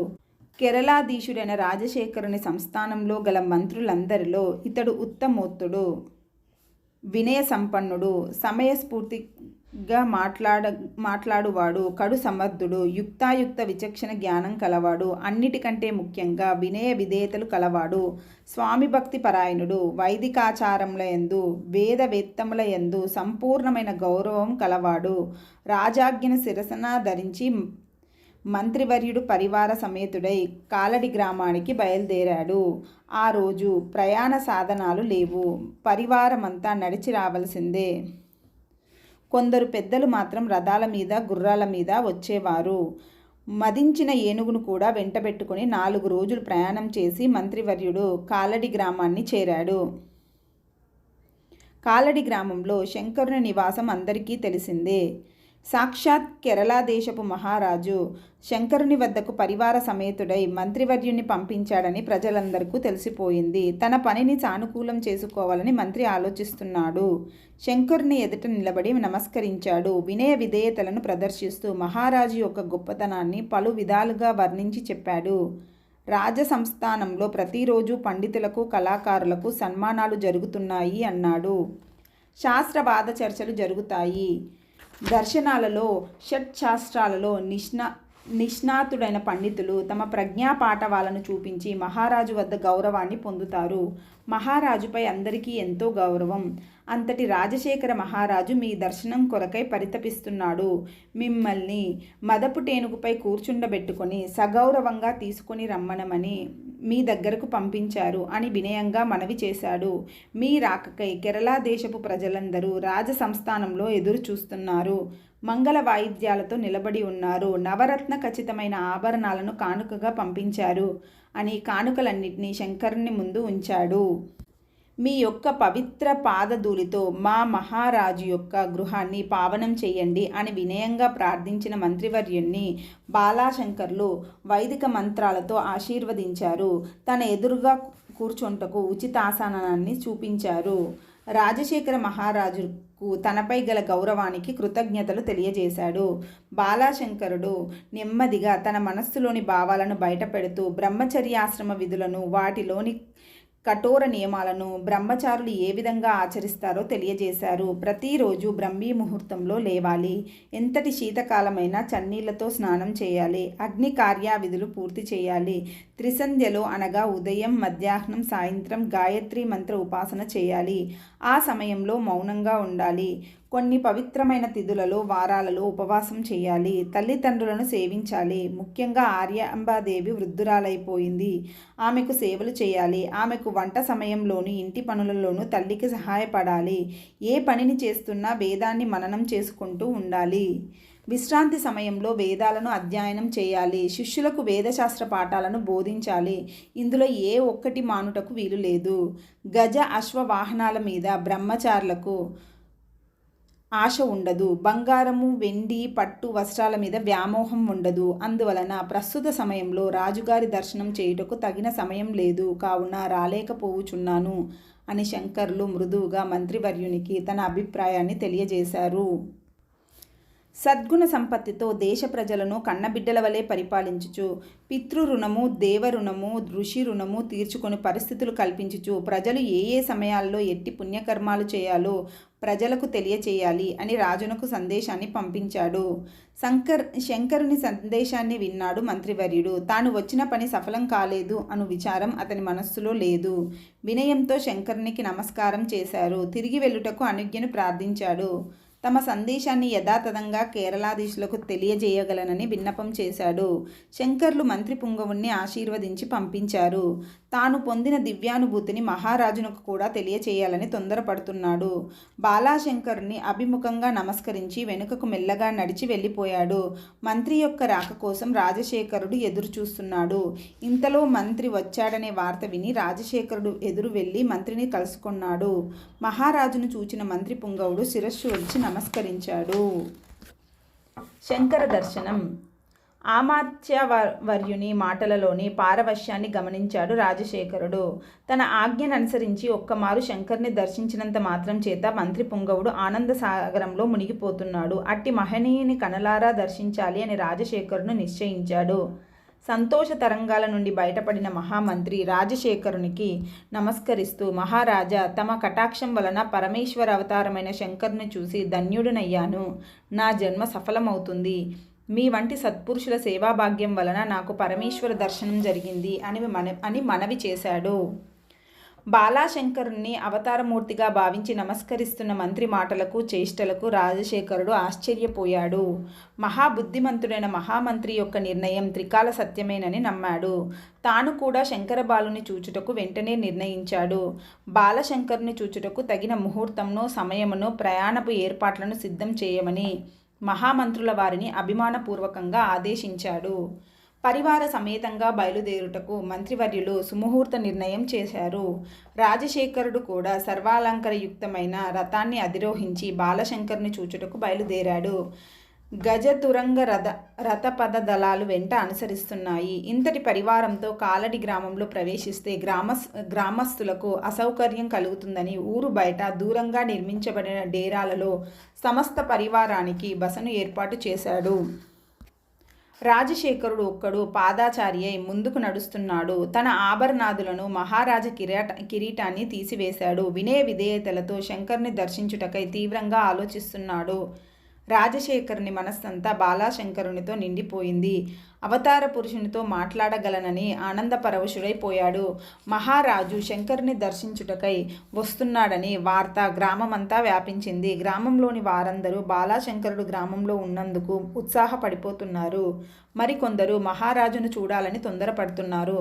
కేరళాధీశుడైన రాజశేఖరుని సంస్థానంలో గల మంత్రులందరిలో ఇతడు ఉత్తమోత్తుడు, వినయ సంపన్నుడు, సమయస్ఫూర్తి గా మాట్లాడువాడు, కడు సమర్థుడు, యుక్తాయుక్త విచక్షణ జ్ఞానం కలవాడు, అన్నిటికంటే ముఖ్యంగా వినయ విధేయతలు కలవాడు, స్వామి భక్తి పరాయణుడు, వైదికాచారములయందు వేదవేత్తములయందు సంపూర్ణమైన గౌరవం కలవాడు, రాజాజ్ఞను శిరసన ధరించి మంత్రివర్యుడు పరివార సమేతుడై కాలడి గ్రామానికి బయలుదేరాడు. ఆ రోజు ప్రయాణ సాధనాలు లేవు. పరివారమంతా నడిచి రావలసిందే. కొందరు పెద్దలు మాత్రం రథాల మీద, గుర్రాల మీద వచ్చేవారు. మదించిన ఏనుగును కూడా వెంటబెట్టుకుని 4 రోజులు ప్రయాణం చేసి మంత్రివర్యుడు కాలడి గ్రామాన్ని చేరాడు. కాలడి గ్రామంలో శంకరుని నివాసం అందరికీ తెలిసిందే. సాక్షాత్ కేరళ దేశపు మహారాజు శంకరుని వద్దకు పరివార సమేతుడై మంత్రివర్యుని పంపించాడని ప్రజలందరికీ తెలిసిపోయింది. తన పనిని సానుకూలం చేసుకోవాలని మంత్రి ఆలోచిస్తున్నాడు. శంకరుని ఎదుట నిలబడి నమస్కరించాడు. వినయ విధేయతలను ప్రదర్శిస్తూ మహారాజు యొక్క గొప్పతనాన్ని పలు విధాలుగా వర్ణించి చెప్పాడు. రాజ సంస్థానంలో ప్రతిరోజు పండితులకు, కళాకారులకు సన్మానాలు జరుగుతున్నాయి అన్నాడు. శాస్త్రవాద చర్చలు జరుగుతాయి. దర్శనాలలో, షట్శాస్త్రాలలో నిష్ణాతుడైన పండితులు తమ ప్రజ్ఞా పాటవాలను చూపించి మహారాజు వద్ద గౌరవాన్ని పొందుతారు. మహారాజుపై అందరికీ ఎంతో గౌరవం. అంతటి రాజశేఖర మహారాజు మీ దర్శనం కొరకై పరితపిస్తున్నాడు. మిమ్మల్ని మదపు టేనుగుపై కూర్చుండబెట్టుకొని సగౌరవంగా తీసుకొని రమ్మనమని మీ దగ్గరకు పంపించారు అని వినయంగా మనవి చేశాడు. మీ రాకకై కేరళ దేశపు ప్రజలందరూ రాజ సంస్థానంలో ఎదురు చూస్తున్నారు. మంగళ వాయిద్యాలతో నిలబడి ఉన్నారు. నవరత్న ఖచ్చితమైన ఆభరణాలను కానుకగా పంపించారు అని కానుకలన్నింటినీ శంకరుని ముందు ఉంచాడు. మీ యొక్క పవిత్ర పాదధూళితో మా మహారాజు యొక్క గృహాన్ని పావనం చేయండి అని వినయంగా ప్రార్థించిన మంత్రివర్యుణ్ణి బాలాశంకర్లు వైదిక మంత్రాలతో ఆశీర్వదించారు. తన ఎదురుగా కూర్చుంటకు ఉచితాసనాన్ని చూపించారు. రాజశేఖర మహారాజుకు తనపై గల గౌరవానికి కృతజ్ఞతలు తెలియజేశాడు. బాలాశంకరుడు నెమ్మదిగా తన మనస్సులోని భావాలను బయటపెడుతూ బ్రహ్మచర్యాశ్రమ విధులను, వాటిలోని కఠోర నియమాలను బ్రహ్మచారులు ఏ విధంగా ఆచరిస్తారో తెలియజేశారు. ప్రతిరోజు బ్రహ్మీ ముహూర్తంలో లేవాలి. ఎంతటి శీతకాలమైనా చన్నీళ్లతో స్నానం చేయాలి. అగ్ని కార్యావిధులు పూర్తి చేయాలి. త్రిసంధ్యలో అనగా ఉదయం, మధ్యాహ్నం, సాయంత్రం గాయత్రి మంత్ర ఉపాసన చేయాలి. ఆ సమయంలో మౌనంగా ఉండాలి. కొన్ని పవిత్రమైన తిథులలో, వారాలలో ఉపవాసం చేయాలి. తల్లిదండ్రులను సేవించాలి. ముఖ్యంగా ఆర్యాంబాదేవి వృద్ధురాలైపోయింది. ఆమెకు సేవలు చేయాలి. ఆమెకు వంట సమయంలోనూ, ఇంటి పనులలోనూ తల్లికి సహాయపడాలి. ఏ పనిని చేస్తున్నా వేదాన్ని మననం చేసుకుంటూ ఉండాలి. విశ్రాంతి సమయంలో వేదాలను అధ్యయనం చేయాలి. శిష్యులకు వేదశాస్త్ర పాఠాలను బోధించాలి. ఇందులో ఏ ఒక్కటి మానుటకు వీలు లేదు. గజ, అశ్వ వాహనాల మీద బ్రహ్మచారులకు ఆశ ఉండదు. బంగారము, వెండి, పట్టు వస్త్రాల మీద వ్యామోహం ఉండదు. అందువలన ప్రస్తుత సమయంలో రాజుగారి దర్శనం చేయుటకు తగిన సమయం లేదు, కావున రాలేకపోవుచున్నాను అని శంకర్లు మృదువుగా మంత్రివర్యునికి తన అభిప్రాయాన్ని తెలియజేశారు. సద్గుణ సంపత్తితో దేశ ప్రజలను కన్నబిడ్డల వలె పరిపాలించుచు, పితృరుణము, దేవరుణము, ఋషి రుణము తీర్చుకొని పరిస్థితులు కల్పించుచు, ప్రజలు ఏ ఏ సమయాల్లో ఎట్టి పుణ్యకర్మాలు చేయాలో ప్రజలకు తెలియచేయాలి అని రాజునకు సందేశాన్ని పంపించాడు. శంకరుని సందేశాన్ని విన్నాడు మంత్రివర్యుడు. తాను వచ్చిన పని సఫలం కాలేదు అను విచారం అతని మనస్సులో లేదు. వినయంతో శంకరునికి నమస్కారం చేశారు. తిరిగి వెళ్ళుటకు అనుజ్ఞను ప్రార్థించాడు. తమ సందేశాన్ని యథాతథంగా కేరళాధీశులకు తెలియజేయగలనని విన్నపం చేశాడు. శంకర్లు మంత్రి పుంగవుణ్ణి ఆశీర్వదించి పంపించారు. తాను పొందిన దివ్యానుభూతిని మహారాజునకు కూడా తెలియచేయాలని తొందరపడుతున్నాడు. బాలాశంకరుని అభిముఖంగా నమస్కరించి వెనుకకు మెల్లగా నడిచి వెళ్ళిపోయాడు. మంత్రి యొక్క రాక కోసం రాజశేఖరుడు ఎదురు చూస్తున్నాడు. ఇంతలో మంత్రి వచ్చాడనే వార్త విని రాజశేఖరుడు ఎదురు వెళ్ళి మంత్రిని కలుసుకున్నాడు. మహారాజును చూచిన మంత్రి పుంగవుడు శిరస్సు వచ్చి నమస్కరించాడు. శంకర దర్శనం. అమాత్యవర్యుని మాటలలోని పారవశ్యాన్ని గమనించాడు రాజశేఖరుడు. తన ఆజ్ఞను అనుసరించి ఒక్కమారు శంకర్ని దర్శించినంత మాత్రం చేత మంత్రి పుంగవుడు ఆనంద సాగరంలో మునిగిపోతున్నాడు. అట్టి మహనీయుని కనలారా దర్శించాలి అని రాజశేఖరుడు నిశ్చయించాడు. సంతోష తరంగాల నుండి బయటపడిన మహామంత్రి రాజశేఖరునికి నమస్కరిస్తూ, మహారాజా, తమ కటాక్షం వలన పరమేశ్వర అవతారమైన శంకరుని చూసి ధన్యుడినయ్యాను. నా జన్మ సఫలమవుతుంది. మీ వంటి సత్పురుషుల సేవాభాగ్యం వలన నాకు పరమేశ్వర దర్శనం జరిగింది అని మనవి చేశాడు. బాలాశంకరుణ్ణి అవతారమూర్తిగా భావించి నమస్కరిస్తున్న మంత్రి మాటలకు, చేష్టలకు రాజశేఖరుడు ఆశ్చర్యపోయాడు. మహాబుద్ధిమంతుడైన మహామంత్రి యొక్క నిర్ణయం త్రికాల సత్యమేనని నమ్మాడు. తాను కూడా శంకరబాలుని చూచుటకు వెంటనే నిర్ణయించాడు. బాలశంకరుని చూచుటకు తగిన ముహూర్తంను, సమయమును, ప్రయాణపు ఏర్పాట్లను సిద్ధం చేయమని మహామంత్రుల వారిని అభిమానపూర్వకంగా ఆదేశించాడు. పరివార సమేతంగా బయలుదేరుటకు మంత్రివర్యులు సుముహూర్త నిర్ణయం చేశారు. రాజశేఖరుడు కూడా సర్వాలంకరయుక్తమైన రథాన్ని అధిరోహించి బాలశంకరుని చూచుటకు బయలుదేరాడు. గజతురంగ రథపద దళాలు వెంట అనుసరిస్తున్నాయి. ఇంతటి పరివారంతో కాలడి గ్రామంలో ప్రవేశిస్తే గ్రామస్తులకు అసౌకర్యం కలుగుతుందని ఊరు బయట దూరంగా నిర్మించబడిన డేరాలలో సమస్త పరివారానికి బసను ఏర్పాటు చేశాడు. రాజశేఖరుడు ఒక్కడు పాదాచారి అయి ముందుకు నడుస్తున్నాడు. తన ఆభరణాదులను, మహారాజ కిరీటాన్ని తీసివేశాడు. వినయ విధేయతలతో శంకరుని దర్శించుటకై తీవ్రంగా ఆలోచిస్తున్నాడు. రాజశేఖరుని మనస్సంతా బాలాశంకరునితో నిండిపోయింది. అవతార పురుషునితో మాట్లాడగలనని ఆనందపరవశుడైపోయాడు. మహారాజు శంకరుని దర్శించుటకై వస్తున్నాడని వార్త గ్రామమంతా వ్యాపించింది. గ్రామంలోని వారందరూ బాలాశంకరుడు గ్రామంలో ఉన్నందుకు ఉత్సాహపడిపోతున్నారు. మరికొందరు మహారాజును చూడాలని తొందరపడుతున్నారు.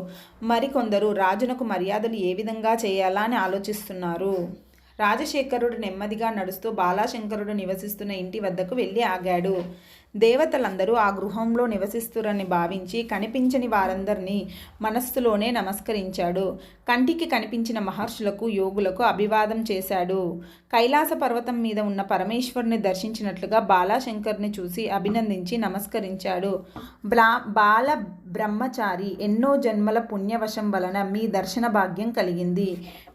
మరికొందరు రాజునకు మర్యాదలు ఏ విధంగా చేయాలా అని ఆలోచిస్తున్నారు. రాజశేఖరుడు నెమ్మదిగా నడుస్తూ బాలాశంకరుడు నివసిస్తున్న ఇంటి వద్దకు వెళ్ళి ఆగాడు. దేవతలందరూ ఆ గృహంలో నివసిస్తురని భావించి కనిపించని వారందరినీ మనస్సులోనే నమస్కరించాడు. కంటికి కనిపించిన మహర్షులకు, యోగులకు అభివాదం చేశాడు. కైలాస పర్వతం మీద ఉన్న పరమేశ్వరుని దర్శించినట్లుగా బాలాశంకరుని చూసి అభినందించి నమస్కరించాడు. బాల బ్రహ్మచారి, ఎన్నో జన్మల పుణ్యవశం వలన మీ దర్శన భాగ్యం కలిగింది.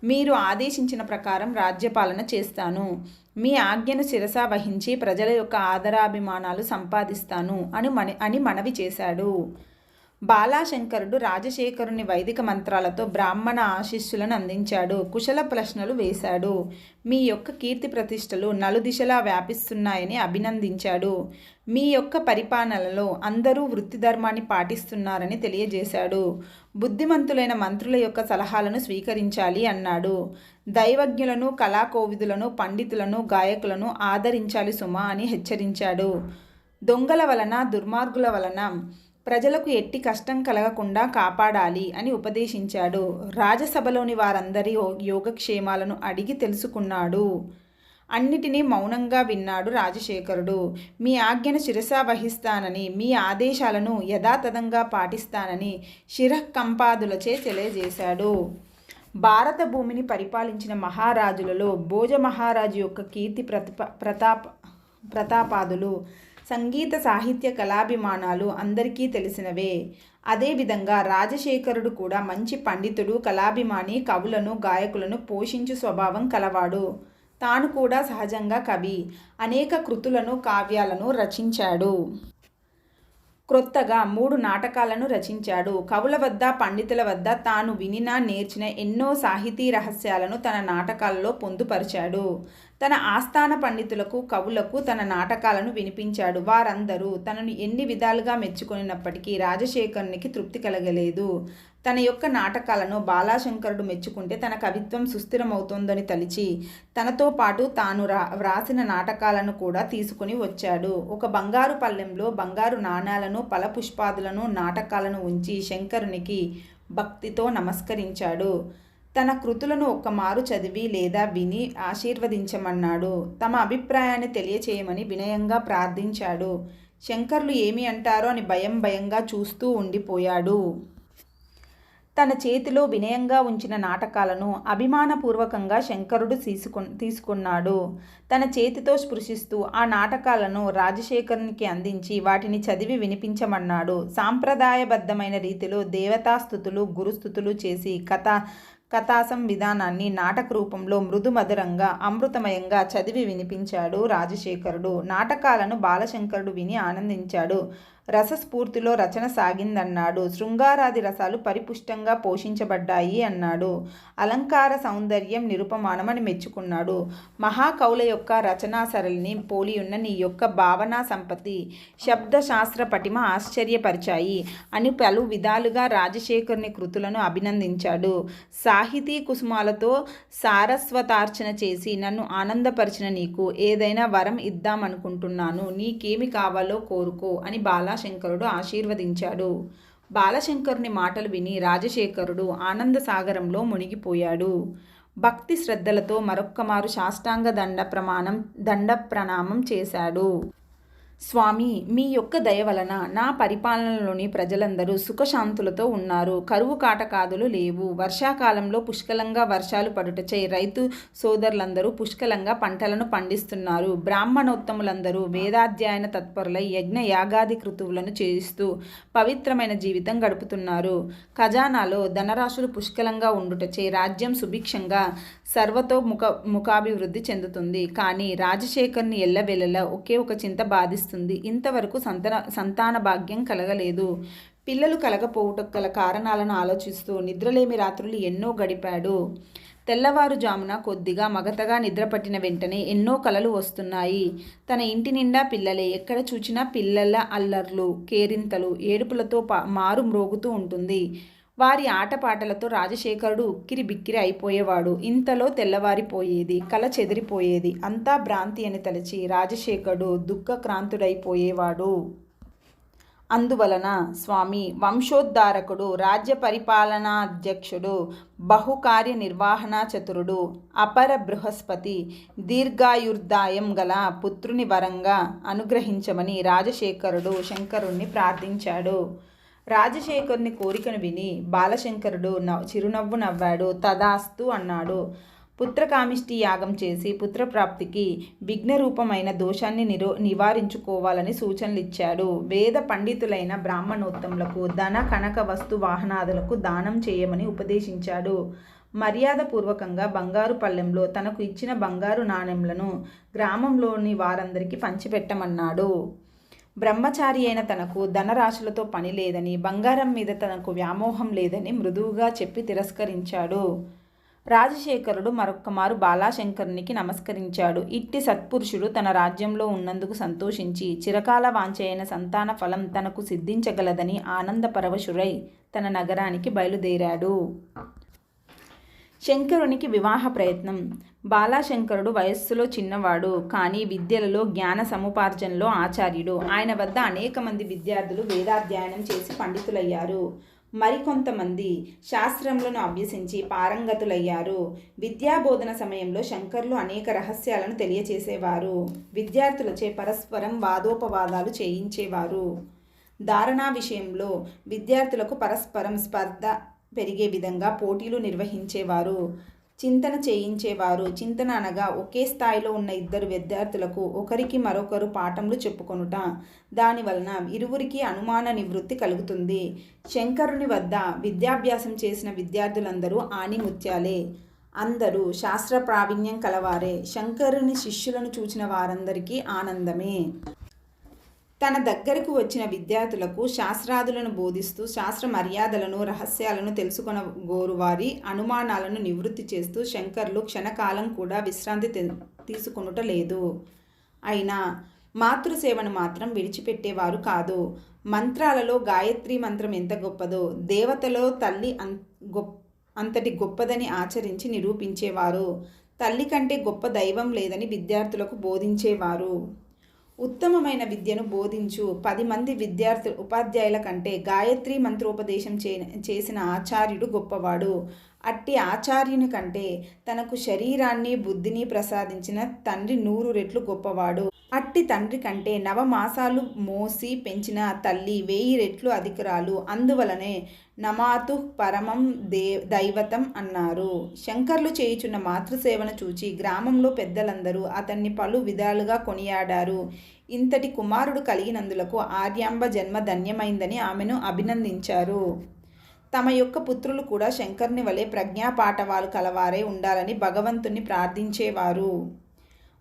మీరు ఆదేశించిన ప్రకారం రాజ్యపాలన చేస్తాను. మీ ఆజ్ఞను శిరసా వహించి ప్రజల యొక్క ఆదరాభిమానాలు సంపాదిస్తాను అని మనవి చేశాడు. బాలాశంకరుడు రాజశేఖరుని వైదిక మంత్రాలతో బ్రాహ్మణ ఆశీస్సులను అందించాడు. కుశల ప్రశ్నలు వేశాడు. మీ యొక్క కీర్తి ప్రతిష్టలు నలుదిశలా వ్యాపిస్తున్నాయని అభినందించాడు. మీ యొక్క పరిపాలనలో అందరూ వృత్తి ధర్మాన్ని పాటిస్తున్నారని తెలియజేశాడు. బుద్ధిమంతులైన మంత్రుల యొక్క సలహాలను స్వీకరించాలి అన్నాడు. దైవజ్ఞులను, కళాకోవిదులను, పండితులను, గాయకులను ఆదరించాలి సుమా అని హెచ్చరించాడు. దొంగల వలన, దుర్మార్గుల వలన ప్రజలకు ఎట్టి కష్టం కలగకుండా కాపాడాలి అని ఉపదేశించాడు. రాజసభలోని వారందరి యోగక్షేమాలను అడిగి తెలుసుకున్నాడు. అన్నిటినీ మౌనంగా విన్నాడు రాజశేఖరుడు. మీ ఆజ్ఞను శిరసా వహిస్తానని, మీ ఆదేశాలను యథాతథంగా పాటిస్తానని శిరఃకంపాదులచే తెలియజేశాడు. భారత భూమిని పరిపాలించిన మహారాజులలో భోజ మహారాజు యొక్క కీర్తి ప్రతాపాదులు, సంగీత సాహిత్య కళాభిమానాలు అందరికీ తెలిసినవే. అదేవిధంగా రాజశేఖరుడు కూడా మంచి పండితుడు, కళాభిమాని, కవులను, గాయకులను పోషించు స్వభావం కలవాడు. తాను కూడా సహజంగా కవి. అనేక కృతులను, కావ్యాలను రచించాడు. క్రొత్తగా 3 నాటకాలను రచించాడు. కవుల వద్ద, పండితుల వద్ద తాను వినిన, నేర్చిన ఎన్నో సాహితీ రహస్యాలను తన నాటకాలలో పొందుపరిచాడు. తన ఆస్థాన పండితులకు, కవులకు తన నాటకాలను వినిపించాడు. వారందరూ తనను ఎన్ని విధాలుగా మెచ్చుకొనినప్పటికీ రాజశేఖరునికి తృప్తి కలగలేదు. తన యొక్క నాటకాలను బాలాశంకరుడు మెచ్చుకుంటే తన కవిత్వం సుస్థిరమవుతోందని తలిచి తనతో పాటు తాను వ్రాసిన నాటకాలను కూడా తీసుకుని వచ్చాడు. ఒక బంగారు పళ్ళెంలో బంగారు నాణాలను, ఫలపుష్పాదులను, నాటకాలను ఉంచి శంకరునికి భక్తితో నమస్కరించాడు. తన కృతులను ఒక్కమారు చదివి లేదా విని ఆశీర్వదించమన్నాడు. తమ అభిప్రాయాన్ని తెలియచేయమని వినయంగా ప్రార్థించాడు. శంకరులు ఏమి అంటారో అని భయంగా చూస్తూ ఉండిపోయాడు. తన చేతిలో వినయంగా ఉంచిన నాటకాలను అభిమానపూర్వకంగా శంకరుడు తీసుకున్నాడు. తన చేతితో స్పృశిస్తూ ఆ నాటకాలను రాజశేఖరునికి అందించి వాటిని చదివి వినిపించమన్నాడు. సాంప్రదాయబద్ధమైన రీతిలో దేవతాస్థుతులు, గురుస్థుతులు చేసి కథాసం విధానాన్ని నాటక రూపంలో మృదుమధురంగా, అమృతమయంగా చదివి వినిపించాడు రాజశేఖరుడు. నాటకాలను బాలశంకరుడు విని ఆనందించాడు. రసస్ఫూర్తిలో రచన సాగిందన్నాడు. శృంగారాది రసాలు పరిపుష్టంగా పోషించబడ్డాయి అన్నాడు. అలంకార సౌందర్యం నిరుపమానమని మెచ్చుకున్నాడు. మహాకవుల యొక్క రచనా సరళిని పోలియున్న నీ యొక్క భావనా సంపత్తి, శబ్దశాస్త్ర పటిమ ఆశ్చర్యపరిచాయి అని పలు విధాలుగా రాజశేఖరుని కృతులను అభినందించాడు. సాహితీ కుసుమాలతో సారస్వతార్చన చేసి నన్ను ఆనందపరిచిన నీకు ఏదైనా వరం ఇద్దామనుకుంటున్నాను. నీకేమి కావాలో కోరుకో అని బాలశంకరుడు ఆశీర్వదించాడు. బాలశంకరుని మాటలు విని రాజశేఖరుడు ఆనంద సాగరంలో మునిగిపోయాడు. భక్తి శ్రద్ధలతో మరొక్కమారు సాష్టాంగ దండ ప్రణామం చేశాడు. స్వామి, మీ యొక్క దయ వలన నా పరిపాలనలోని ప్రజలందరూ సుఖశాంతులతో ఉన్నారు. కరువు కాటకాదులు లేవు. వర్షాకాలంలో పుష్కలంగా వర్షాలు పడుటచే రైతు సోదరులందరూ పుష్కలంగా పంటలను పండిస్తున్నారు. బ్రాహ్మణోత్తములందరూ వేదాధ్యయన తత్పరులై యజ్ఞ యాగాది కృతువులను చేయిస్తూ పవిత్రమైన జీవితం గడుపుతున్నారు. ఖజానాలో ధనరాశులు పుష్కలంగా ఉండుటచే రాజ్యం సుభిక్షంగా సర్వతో ముఖాభివృద్ధి చెందుతుంది. కానీ రాజశేఖర్ని ఎల్లవెల్లలా ఒకే ఒక చింత బాధిస్తుంది. ఇంతవరకు సంతాన భాగ్యం కలగలేదు. పిల్లలు కలగపోవుటకు గల కారణాలను ఆలోచిస్తూ నిద్రలేమి రాత్రులు ఎన్నో గడిపాడు. తెల్లవారుజామున కొద్దిగా మగతగా నిద్రపట్టిన వెంటనే ఎన్నో కలలు వస్తున్నాయి. తన ఇంటి నిండా పిల్లలే. ఎక్కడ చూచినా పిల్లల అల్లర్లు, కేరింతలు, ఏడుపులతో మారు మ్రోగుతూ ఉంటుంది. వారి ఆటపాటలతో రాజశేఖరుడు ఉక్కిరి బిక్కిరి అయిపోయేవాడు. ఇంతలో తెల్లవారిపోయేది. కల చెదిరిపోయేది. అంతా భ్రాంతి అని తలచి రాజశేఖరుడు దుఃఖక్రాంతుడైపోయేవాడు. అందువలన స్వామి, వంశోద్ధారకుడు, రాజ్య పరిపాలనాధ్యక్షుడు, బహుకార్య నిర్వహణా చతురుడు, అపర బృహస్పతి, దీర్ఘాయుర్దాయం గల పుత్రుని వరంగా అనుగ్రహించమని రాజశేఖరుడు శంకరుణ్ణి ప్రార్థించాడు. రాజశేఖరుని కోరికను విని బాలశంకరుడు చిరునవ్వు నవ్వాడు. తదాస్తు అన్నాడు. పుత్రకామిష్టి యాగం చేసి పుత్రప్రాప్తికి విఘ్నరూపమైన దోషాన్ని నివారించుకోవాలని సూచనలిచ్చాడు. వేద పండితులైన బ్రాహ్మణోత్తములకు ధన కనక వస్తు వాహనాదులకు దానం చేయమని ఉపదేశించాడు. మర్యాదపూర్వకంగా బంగారు పళ్ళెంలో తనకు ఇచ్చిన బంగారు నాణెంలను గ్రామంలోని వారందరికీ పంచిపెట్టమన్నాడు. బ్రహ్మచారి అయిన తనకు ధనరాశులతో పని లేదని, బంగారం మీద తనకు వ్యామోహం లేదని మృదువుగా చెప్పి తిరస్కరించాడు. రాజశేఖరుడు మరొక్కమారు బాలశంకరునికి నమస్కరించాడు. ఇట్టి సత్పురుషుడు తన రాజ్యంలో ఉన్నందుకు సంతోషించి చిరకాల వాంఛైన సంతాన ఫలం తనకు సిద్ధించగలదని ఆనందపరవశుడై తన నగరానికి బయలుదేరాడు. శంకరునికి వివాహ ప్రయత్నం. బాలశంకరుడు వయస్సులో చిన్నవాడు, కానీ విద్యలలో జ్ఞాన సముపార్జనలో ఆచార్యుడు. ఆయన వద్ద అనేక మంది విద్యార్థులు వేదాధ్యయనం చేసి పండితులయ్యారు. మరికొంతమంది శాస్త్రములను అభ్యసించి పారంగతులయ్యారు. విద్యాబోధన సమయంలో శంకరులు అనేక రహస్యాలను తెలియచేసేవారు. విద్యార్థులచే పరస్పరం వాదోపవాదాలు చేయించేవారు. ధారణా విషయంలో విద్యార్థులకు పరస్పరం స్పర్ధ పెరిగే విధంగా పోటీలు నిర్వహించేవారు. చింతన చేయించేవారు. చింతన అనగా ఒకే స్థాయిలో ఉన్న ఇద్దరు విద్యార్థులకు ఒకరికి మరొకరు పాఠములు చెప్పుకొనుట. దానివలన ఇరువురికి అనుమాన నివృత్తి కలుగుతుంది. శంకరుని వద్ద విద్యాభ్యాసం చేసిన విద్యార్థులందరూ ఆణిముత్యాలే. అందరూ శాస్త్ర ప్రావీణ్యం కలవారే. శంకరుని శిష్యులను చూచిన వారందరికీ ఆనందమే. తన దగ్గరకు వచ్చిన విద్యార్థులకు శాస్త్రాదులను బోధిస్తూ శాస్త్ర మర్యాదలను రహస్యాలను తెలుసుకొనగోరు వారి అనుమానాలను నివృత్తి చేస్తూ శంకర్లు క్షణకాలం కూడా విశ్రాంతి తీసుకొనుట లేదు. అయినా మాతృసేవను మాత్రం విడిచిపెట్టేవారు కాదు. మంత్రాలలో గాయత్రి మంత్రం ఎంత గొప్పదో దేవతలో తల్లి అంతటి గొప్పదని ఆచరించి నిరూపించేవారు. తల్లి కంటే గొప్ప దైవం లేదని విద్యార్థులకు బోధించేవారు. ఉత్తమమైన విద్యను బోధించు 10 మంది ఉపాధ్యాయుల కంటే గాయత్రి మంత్రోపదేశం చేసిన ఆచార్యుడు గొప్పవాడు. అట్టి ఆచార్యుని కంటే తనకు శరీరాన్ని బుద్ధిని ప్రసాదించిన తండ్రి 100 రెట్లు గొప్పవాడు. అట్టి తండ్రి కంటే 9 మాసాలు మోసి పెంచిన తల్లి 1000 రెట్లు అధికురాలు. అందువలనే నమాతు పరమం దైవతం అన్నారు. శంకర్లు చేయుచున్న మాతృసేవను చూచి గ్రామంలో పెద్దలందరూ అతన్ని పలు విధాలుగా కొనియాడారు. ఇంతటి కుమారుడు కలిగినందులకు ఆర్యాంబ జన్మ ధన్యమైందని ఆమెను అభినందించారు. తమ యొక్క పుత్రులు కూడా శంకరుని వలె ప్రజ్ఞాపాఠవాలు కలవారే ఉండాలని భగవంతుని ప్రార్థించేవారు.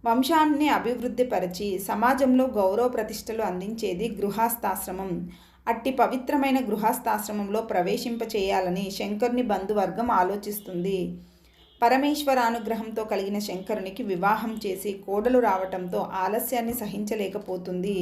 వంశాన్ని అభివృద్ధిపరచి సమాజంలో గౌరవ ప్రతిష్టలు అందించేది గృహస్థాశ్రమం. అట్టి పవిత్రమైన గృహస్థాశ్రమంలో ప్రవేశింపచేయాలని శంకరుని బంధువర్గం ఆలోచిస్తుంది. పరమేశ్వరానుగ్రహంతో కలిగిన శంకరునికి వివాహం చేసి కోడలు రావటంతో ఆలస్యాన్ని సహించలేకపోతుంది.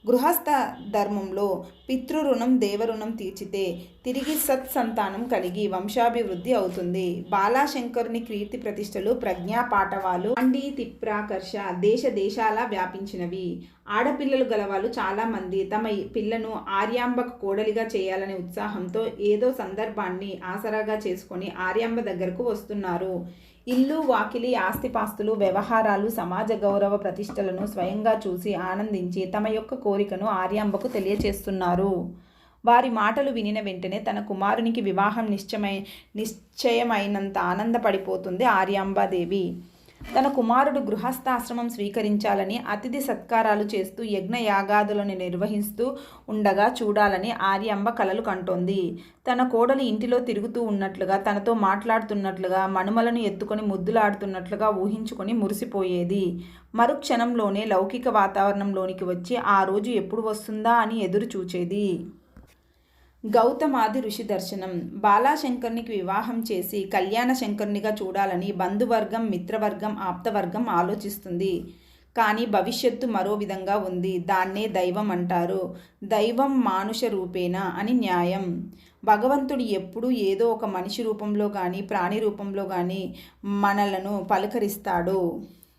గృహస్థ ధర్మంలో పితృరుణం దేవరుణం తీర్చితే తిరిగి సత్సంతానం కలిగి వంశాభివృద్ధి అవుతుంది. బాలాశంకరుని కీర్తి ప్రతిష్టలు ప్రజ్ఞా పాటవాలు అండి తిప్రాకర్ష దేశ దేశాలా వ్యాపించినవి. ఆడపిల్లలు గలవాళ్ళు చాలామంది తమ పిల్లను ఆర్యాంబకు కోడలిగా చేయాలనే ఉత్సాహంతో ఏదో సందర్భాన్ని ఆసరాగా చేసుకొని ఆర్యాంబ దగ్గరకు వస్తున్నారు. ఇల్లు వాకిలి ఆస్తిపాస్తులు వ్యవహారాలు సమాజ గౌరవ ప్రతిష్టలను స్వయంగా చూసి ఆనందించి తమ యొక్క కోరికను ఆర్యాంబకు తెలియచేస్తున్నారు. వారి మాటలు వినిన వెంటనే తన కుమారునికి వివాహం నిశ్చయమైనంత ఆనందపడిపోతుంది ఆర్యాంబాదేవి. తన కుమారుడు గృహస్థాశ్రమం స్వీకరించాలని అతిథి సత్కారాలు చేస్తూ యజ్ఞయాగాదులను నిర్వహిస్తూ ఉండగా చూడాలని ఆర్యాంబ కలలు కంటోంది. తన కోడలు ఇంటిలో తిరుగుతూ ఉన్నట్లుగా, తనతో మాట్లాడుతున్నట్లుగా, మనుమలను ఎత్తుకొని ముద్దులాడుతున్నట్లుగా ఊహించుకొని మురిసిపోయేది. మరుక్షణంలోనే లౌకిక వాతావరణంలోనికి వచ్చి ఆ రోజు ఎప్పుడు వస్తుందా అని ఎదురు చూచేది. గౌతమాది ఋషి దర్శనం. బాలాశంకరునికి వివాహం చేసి కళ్యాణ శంకరునిగా చూడాలని బంధువర్గం, మిత్రవర్గం, ఆప్తవర్గం ఆలోచిస్తుంది. కానీ భవిష్యత్తు మరో విధంగా ఉంది. దాన్నే దైవం అంటారు. దైవం మానుష రూపేణ అని న్యాయం. భగవంతుడు ఎప్పుడూ ఏదో ఒక మనిషి రూపంలో కానీ ప్రాణి రూపంలో కానీ మనలను పలకరిస్తాడు.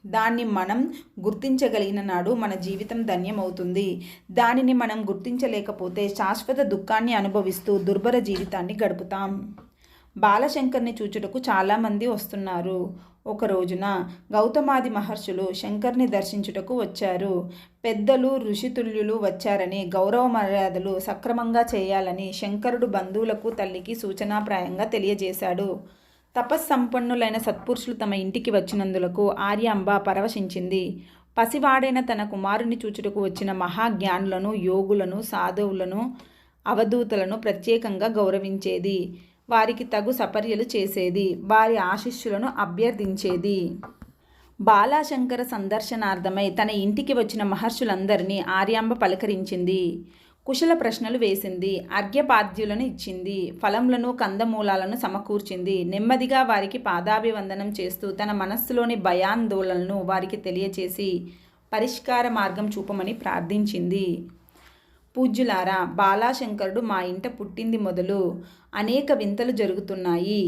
దాన్ని మనం గుర్తించగలిగిన నాడు మన జీవితం ధన్యమవుతుంది. దానిని మనం గుర్తించలేకపోతే శాశ్వత దుఃఖాన్ని అనుభవిస్తూ దుర్భర జీవితాన్ని గడుపుతాం. బాలశంకర్ని చూచుటకు చాలామంది వస్తున్నారు. ఒక రోజున గౌతమాది మహర్షులు శంకర్ని దర్శించుటకు వచ్చారు. పెద్దలు ఋషితుల్యులు వచ్చారని గౌరవ మర్యాదలు సక్రమంగా చేయాలని శంకరుడు బంధువులకు తల్లికి సూచనాప్రాయంగా తెలియజేశాడు. తపస్సంపన్నులైన సత్పురుషులు తమ ఇంటికి వచ్చినందులకు ఆర్యాంబ పరవశించింది. పసివాడైన తన కుమారుని చూచుటకు వచ్చిన మహాజ్ఞానులను, యోగులను, సాధువులను, అవధూతలను ప్రత్యేకంగా గౌరవించేది. వారికి తగు సపర్యలు చేసేది. వారి ఆశీస్సులను అభ్యర్థించేది. బాలాశంకర సందర్శనార్థమై తన ఇంటికి వచ్చిన మహర్షులందరినీ ఆర్యాంబ పలకరించింది. కుశల ప్రశ్నలు వేసింది. అర్ఘ్యపాద్యులను ఇచ్చింది. ఫలములను కందమూలాలను సమకూర్చింది. నెమ్మదిగా వారికి పాదాభివందనం చేస్తూ తన మనస్సులోని భయాందోళనలను వారికి తెలియచేసి పరిష్కార మార్గం చూపమని ప్రార్థించింది. పూజ్యులారా, బాలాశంకరుడు మా ఇంట పుట్టింది మొదలు అనేక వింతలు జరుగుతున్నాయి.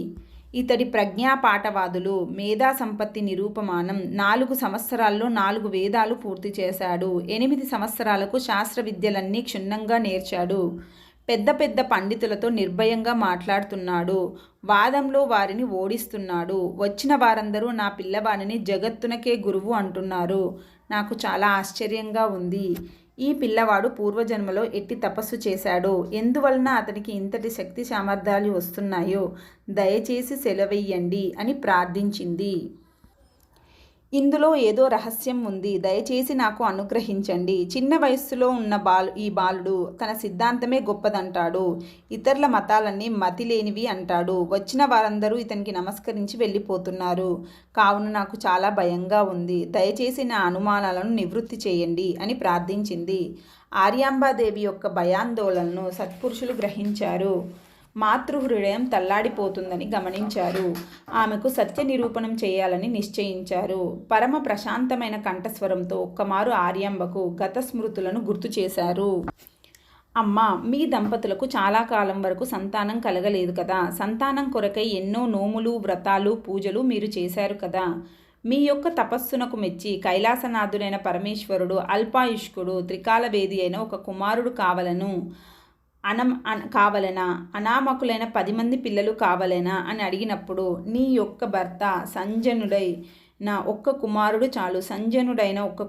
ఇతడి ప్రజ్ఞాపాఠవాదులు, మేధా సంపత్తి నిరూపమానం. 4 సంవత్సరాల్లో 4 వేదాలు పూర్తి చేశాడు. 8 సంవత్సరాలకు శాస్త్ర విద్యలన్నీ క్షుణ్ణంగా నేర్చాడు. పెద్ద పెద్ద పండితులతో నిర్భయంగా మాట్లాడుతున్నాడు. వాదంలో వారిని ఓడిస్తున్నాడు. వచ్చిన వారందరూ నా పిల్లవాడిని జగత్తునకే గురువు అంటున్నారు. నాకు చాలా ఆశ్చర్యంగా ఉంది. ఈ పిల్లవాడు పూర్వజన్మలో ఎట్టి తపస్సు చేశాడో, ఎందువలన అతనికి ఇంతటి శక్తి సామర్థ్యాలు వస్తున్నాయో దయచేసి సెలవెయ్యండి అని ప్రార్థించింది. ఇందులో ఏదో రహస్యం ఉంది. దయచేసి నాకు అనుగ్రహించండి. చిన్న వయస్సులో ఉన్న ఈ బాలుడు తన సిద్ధాంతమే గొప్పదంటాడు. ఇతరుల మతాలన్నీ మతి లేనివి అంటాడు. వచ్చిన వారందరూ ఇతనికి నమస్కరించి వెళ్ళిపోతున్నారు. కావున నాకు చాలా భయంగా ఉంది. దయచేసి నా అనుమానాలను నివృత్తి చేయండి అని ప్రార్థించింది. ఆర్యాంబాదేవి యొక్క భయాందోళనను సత్పురుషులు గ్రహించారు. మాతృహృదయం తల్లాడిపోతుందని గమనించారు. ఆమెకు సత్య నిరూపణం చేయాలని నిశ్చయించారు. పరమ ప్రశాంతమైన కంఠస్వరంతో ఒక్కమారు ఆర్యాంబకు గత స్మృతులను గుర్తు చేశారు. అమ్మా, మీ దంపతులకు చాలా కాలం వరకు సంతానం కలగలేదు కదా. సంతానం కొరకై ఎన్నో నోములు, వ్రతాలు, పూజలు మీరు చేశారు కదా. మీ యొక్క తపస్సునకు మెచ్చి కైలాసనాథుడైన పరమేశ్వరుడు అల్పాయుష్కుడు త్రికాలవేది అయిన ఒక కుమారుడు కావలెనా, అనామకులైన 10 మంది పిల్లలు కావలెనా అని అడిగినప్పుడు నీ యొక్క భర్త సంజనుడైన ఒక్క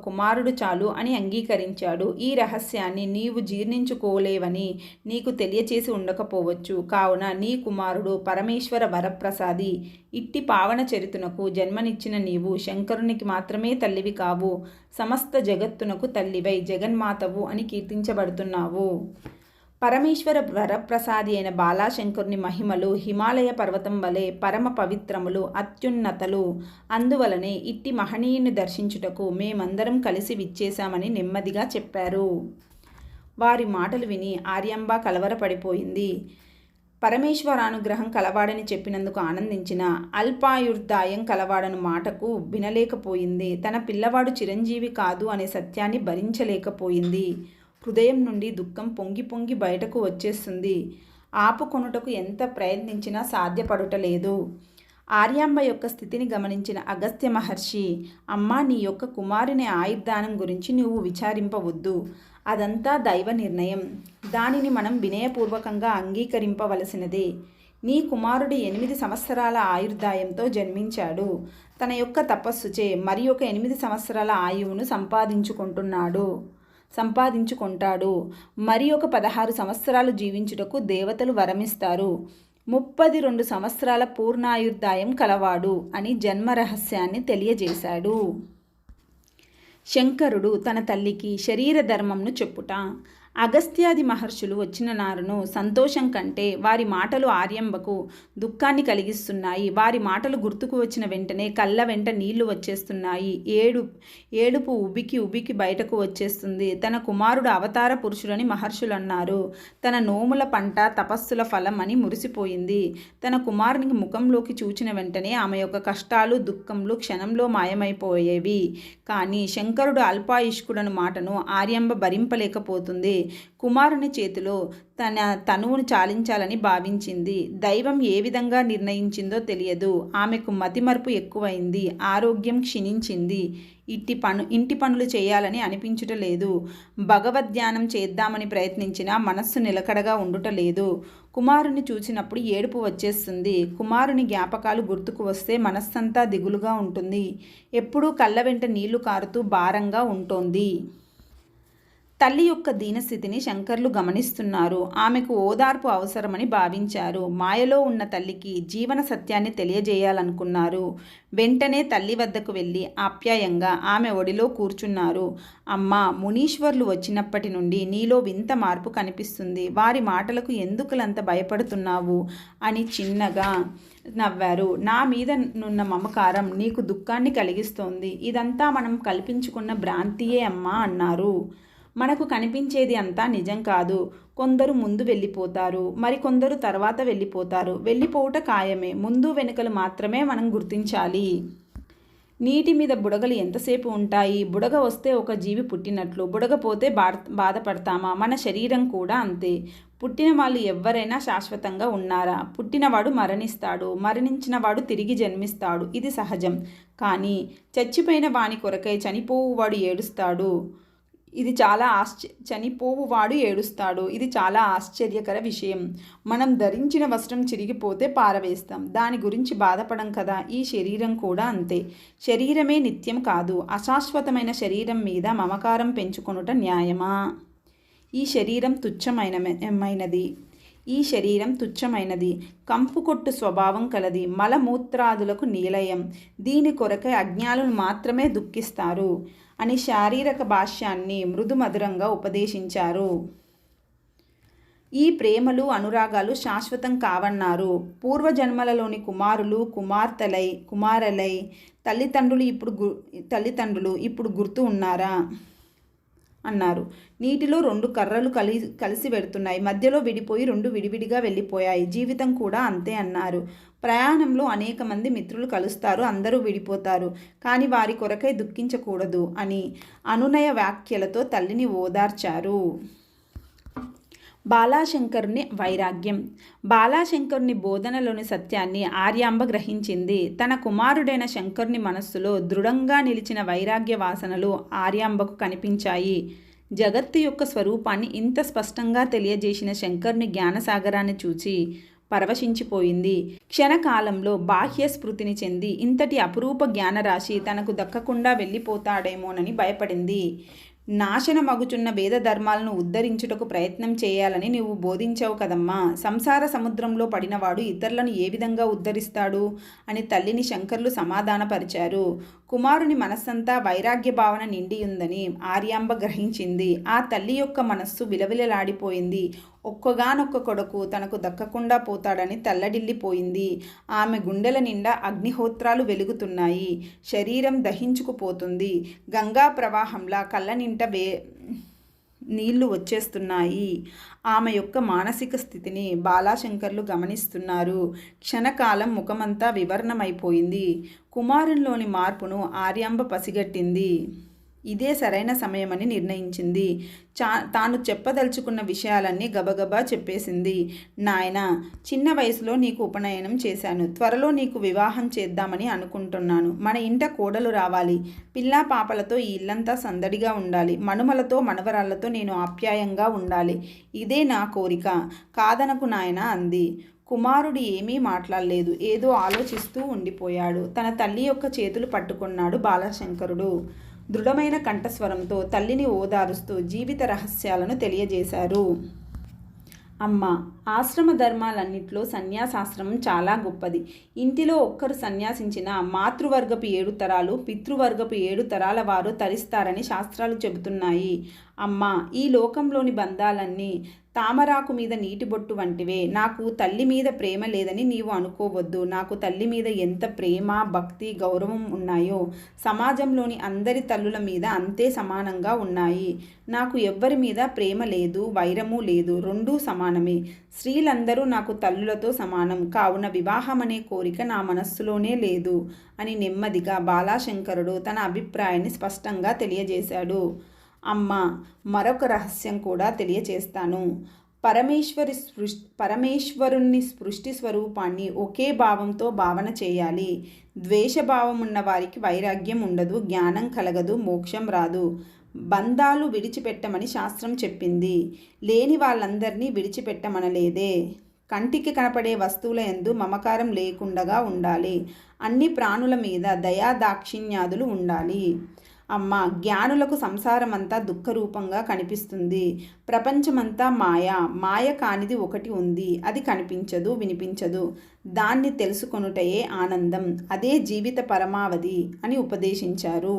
కుమారుడు చాలు అని అంగీకరించాడు. ఈ రహస్యాన్ని నీవు జీర్ణించుకోలేవని నీకు తెలియచేసి ఉండకపోవచ్చు. కావున నీ కుమారుడు పరమేశ్వర వరప్రసాది. ఇట్టి పావన చరితునకు జన్మనిచ్చిన నీవు శంకరునికి మాత్రమే తల్లివి కావు, సమస్త జగత్తునకు తల్లివై జగన్మాతవు అని కీర్తించబడుతున్నావు. పరమేశ్వర వరప్రసాది అయిన బాలాశంకరుని మహిమలు హిమాలయ పర్వతం వలె పరమ పవిత్రములు, అత్యున్నతలు. అందువలనే ఇట్టి మహనీయుని దర్శించుటకు మేమందరం కలిసి విచ్చేశామని నెమ్మదిగా చెప్పారు. వారి మాటలు విని ఆర్యాంబ కలవరపడిపోయింది. పరమేశ్వరానుగ్రహం కలవాడని చెప్పినందుకు ఆనందించిన, అల్పాయుర్దాయం కలవాడను మాటకు వినలేకపోయింది. తన పిల్లవాడు చిరంజీవి కాదు అనే సత్యాన్ని భరించలేకపోయింది. హృదయం నుండి దుఃఖం పొంగి పొంగి బయటకు వచ్చేస్తుంది. ఆపుకొనుటకు ఎంత ప్రయత్నించినా సాధ్యపడుటలేదు. ఆర్యాంబ యొక్క స్థితిని గమనించిన అగస్త్య మహర్షి, అమ్మా, నీ యొక్క కుమారుని ఆయుర్దానం గురించి నువ్వు విచారింపవద్దు. అదంతా దైవ నిర్ణయం. దానిని మనం వినయపూర్వకంగా అంగీకరింపవలసినదే. నీ కుమారుడు 8 సంవత్సరాల ఆయుర్దాయంతో జన్మించాడు. తన యొక్క తపస్సుచే మరి ఒక 8 సంవత్సరాల ఆయువును సంపాదించుకుంటాడు. మరి ఒక 16 సంవత్సరాలు జీవించుటకు దేవతలు వరమిస్తారు. 32 సంవత్సరాల పూర్ణాయుర్దాయం కలవాడు అని జన్మ రహస్యాన్ని తెలియజేశాడు. శంకరుడు తన తల్లికి శరీర ధర్మంను చెప్పుట. అగస్త్యాది మహర్షులు వచ్చిన నారును సంతోషం కంటే వారి మాటలు ఆర్యాంబకు దుఃఖాన్ని కలిగిస్తున్నాయి. వారి మాటలు గుర్తుకు వచ్చిన వెంటనే కళ్ళ వెంట నీళ్లు వచ్చేస్తున్నాయి. ఏడుపు ఉబికి బయటకు వచ్చేస్తుంది. తన కుమారుడు అవతార పురుషుడని మహర్షులు అన్నారు. తన నోముల పంట తపస్సుల ఫలం అని మురిసిపోయింది. తన కుమారునికి ముఖంలోకి చూచిన వెంటనే ఆమె యొక్క కష్టాలు, దుఃఖంలు క్షణంలో మాయమైపోయేవి. కానీ శంకరుడు అల్పాయుష్కుడను మాటను ఆర్యాంబ భరింపలేకపోతుంది. కుమారుని చేతిలో తన తనువును చాలించాలని భావించింది. దైవం ఏ విధంగా నిర్ణయించిందో తెలియదు. ఆమెకు మతిమరుపు ఎక్కువైంది. ఆరోగ్యం క్షీణించింది. ఇంటి పనులు చేయాలని అనిపించుటలేదు. భగవద్ధ్యానం చేద్దామని ప్రయత్నించినా మనస్సు నిలకడగా ఉండుటలేదు. కుమారుని చూసినప్పుడు ఏడుపు వచ్చేస్తుంది. కుమారుని జ్ఞాపకాలు గుర్తుకు వస్తే మనస్సంతా దిగులుగా ఉంటుంది. ఎప్పుడూ కళ్ళ వెంట నీళ్లు కారుతూ భారంగా ఉంటోంది. తల్లి యొక్క దీనస్థితిని శంకర్లు గమనిస్తున్నారు. ఆమెకు ఓదార్పు అవసరమని భావించారు. మాయలో ఉన్న తల్లికి జీవన సత్యాన్ని తెలియజేయాలనుకున్నారు. వెంటనే తల్లి వద్దకు వెళ్ళి ఆప్యాయంగా ఆమె ఒడిలో కూర్చున్నారు. అమ్మా, మునీశ్వర్లు వచ్చినప్పటి నుండి నీలో వింత మార్పు కనిపిస్తుంది. వారి మాటలకు ఎందుకులంత భయపడుతున్నావు అని చిన్నగా నవ్వారు. నా మీద నున్న మమకారం నీకు దుఃఖాన్ని కలిగిస్తోంది. ఇదంతా మనం కల్పించుకున్న భ్రాంతియే అమ్మా అన్నారు. మనకు కనిపించేది అంతా నిజం కాదు. కొందరు ముందు వెళ్ళిపోతారు, మరికొందరు తర్వాత వెళ్ళిపోతారు. వెళ్ళిపోవుట ఖాయమే. ముందు వెనుకలు మాత్రమే మనం గుర్తించాలి. నీటి మీద బుడగలు ఎంతసేపు ఉంటాయి? బుడగ వస్తే ఒక జీవి పుట్టినట్లు, బుడగపోతే బాధపడతామా? మన శరీరం కూడా అంతే. పుట్టిన వాళ్ళు ఎవ్వరైనా శాశ్వతంగా ఉన్నారా? పుట్టినవాడు మరణిస్తాడు, మరణించినవాడు తిరిగి జన్మిస్తాడు. ఇది సహజం. కానీ చచ్చిపోయిన వాని కొరకై చనిపోవువాడు ఏడుస్తాడు. చనిపోవువాడు ఏడుస్తాడు. ఇది చాలా ఆశ్చర్యకర విషయం. మనం ధరించిన వస్త్రం చిరిగిపోతే పారవేస్తాం. దాని గురించి బాధపడం కదా. ఈ శరీరం కూడా అంతే. శరీరమే నిత్యం కాదు. అశాశ్వతమైన శరీరం మీద మమకారం పెంచుకొనుట న్యాయమా? ఈ శరీరం తుచ్చమైనది. కంపుకొట్టు స్వభావం కలది. మలమూత్రాదులకు నిలయం. దీని కొరకై అజ్ఞానులు మాత్రమే దుఃఖిస్తారు అని శారీరక భాష్యాన్ని మృదుమధురంగా ఉపదేశించారు. ఈ ప్రేమలు, అనురాగాలు శాశ్వతం కావన్నారు. పూర్వజన్మలలోని కుమారులై తల్లిదండ్రులు ఇప్పుడు గుర్తు ఉన్నారా అన్నారు. నీటిలో 2 కర్రలు కలిసి వెడుతున్నాయి. మధ్యలో విడిపోయి 2 విడివిడిగా వెళ్ళిపోయాయి. జీవితం కూడా అంతే అన్నారు. ప్రయాణంలో అనేక మంది మిత్రులు కలుస్తారు, అందరూ విడిపోతారు. కానీ వారి కొరకై దుఃఖించకూడదు అని అనునయ వ్యాఖ్యలతో తల్లిని ఓదార్చారు. బాలాశంకరుని వైరాగ్యం. బాలాశంకరుని బోధనలోని సత్యాన్ని ఆర్యాంబ గ్రహించింది. తన కుమారుడైన శంకరుని మనస్సులో దృఢంగా నిలిచిన వైరాగ్య వాసనలు ఆర్యాంబకు కనిపించాయి. జగత్తు యొక్క స్వరూపాన్ని ఇంత స్పష్టంగా తెలియజేసిన శంకరుని జ్ఞానసాగరాన్ని చూచి పరవశించిపోయింది. క్షణకాలంలో బాహ్య స్మృతిని చెంది ఇంతటి అపురూప జ్ఞానరాశి తనకు దక్కకుండా వెళ్ళిపోతాడేమోనని భయపడింది. నాశనమగుచున్న వేద ధర్మాలను ఉద్ధరించుటకు ప్రయత్నం చేయాలని నీవు బోధించావు కదమ్మా. సంసార సముద్రంలో పడినవాడు ఇతరులను ఏ విధంగా ఉద్ధరిస్తాడు అని తల్లిని శంకర్లు సమాధానపరిచారు. కుమారుని మనస్సంతా వైరాగ్య భావన నిండియుందని ఆర్యాంబ గ్రహించింది. ఆ తల్లి యొక్క మనస్సు విలవిలలాడిపోయింది. ఒక్కగానొక్క కొడుకు తనకు దక్కకుండా పోతాడని తల్లడిల్లిపోయింది. ఆమె గుండెల నిండా అగ్నిహోత్రాలు వెలుగుతున్నాయి. శరీరం దహించుకుపోతుంది. గంగా ప్రవాహంలా కళ్ళనింట నీళ్లు వచ్చేస్తున్నాయి. ఆమె యొక్క మానసిక స్థితిని బాలాశంకర్లు గమనిస్తున్నారు. క్షణకాలం ముఖమంతా వివర్ణమైపోయింది. కుమారునిలోని మార్పును ఆర్యాంబ పసిగట్టింది. ఇదే సరైన సమయమని నిర్ణయించింది. తాను చెప్పదలుచుకున్న విషయాలన్నీ గబగబా చెప్పేసింది. నాయనా, చిన్న వయసులో నీకు ఉపనయనం చేశాను. త్వరలో నీకు వివాహం చేద్దామని అనుకుంటున్నాను. మన ఇంట కోడలు రావాలి. పిల్లా పాపలతో ఈ ఇల్లంతా సందడిగా ఉండాలి. మనుమలతో మనవరాళ్లతో నేను ఆప్యాయంగా ఉండాలి. ఇదే నా కోరిక. కాదనకు నాయనా అంది. కుమారుడు ఏమీ మాట్లాడలేదు. ఏదో ఆలోచిస్తూ ఉండిపోయాడు. తన తల్లి యొక్క చేతులు పట్టుకున్నాడు బాలశంకరుడు. దృఢమైన కంఠస్వరంతో తల్లిని ఓదారుస్తూ జీవిత రహస్యాలను తెలియజేశారు. అమ్మ, ఆశ్రమ ధర్మాలన్నిట్లో సన్యాసాశ్రమం చాలా గొప్పది. ఇంటిలో ఒక్కరు సన్యాసించిన మాతృవర్గపు 7 తరాలు, పితృవర్గపు 7 తరాల వారు తరిస్తారని శాస్త్రాలు చెబుతున్నాయి. అమ్మ, ఈ లోకంలోని బంధాలన్నీ తామరాకు మీద నీటి బొట్టు వంటివే. నాకు తల్లి మీద ప్రేమ లేదని నీవు అనుకోవద్దు. నాకు తల్లి మీద ఎంత ప్రేమ, భక్తి, గౌరవం ఉన్నాయో సమాజంలోని అందరి తల్లుల మీద అంతే సమానంగా ఉన్నాయి. నాకు ఎవ్వరి మీద ప్రేమ లేదు, వైరము లేదు. రెండూ సమానమే. స్త్రీలందరూ నాకు తల్లులతో సమానం. కావున వివాహం అనే కోరిక నా మనస్సులోనే లేదు అని నెమ్మదిగా బాలాశంకరుడు తన అభిప్రాయాన్ని స్పష్టంగా తెలియజేశాడు. అమ్మ, మరొక రహస్యం కూడా తెలియచేస్తాను. పరమేశ్వరుని సృష్టి స్వరూపాన్ని ఒకే భావంతో భావన చేయాలి. ద్వేషభావం ఉన్న వారికి వైరాగ్యం ఉండదు, జ్ఞానం కలగదు, మోక్షం రాదు. బంధాలు విడిచిపెట్టమని శాస్త్రం చెప్పింది. లేని వాళ్ళందరినీ విడిచిపెట్టమనలేదే. కంటికి కనపడే వస్తువుల యందు మమకారం లేకుండగా ఉండాలి. అన్ని ప్రాణుల మీద దయా దాక్షిణ్యాదులు ఉండాలి. అమ్మ, జ్ఞానులకు సంసారమంతా దుఃఖరూపంగా కనిపిస్తుంది. ప్రపంచమంతా మాయ కానిది ఒకటి ఉంది. అది కనిపించదు, వినిపించదు. దాన్ని తెలుసుకొనుటయే ఆనందం. అదే జీవిత పరమావధి అని ఉపదేశించారు.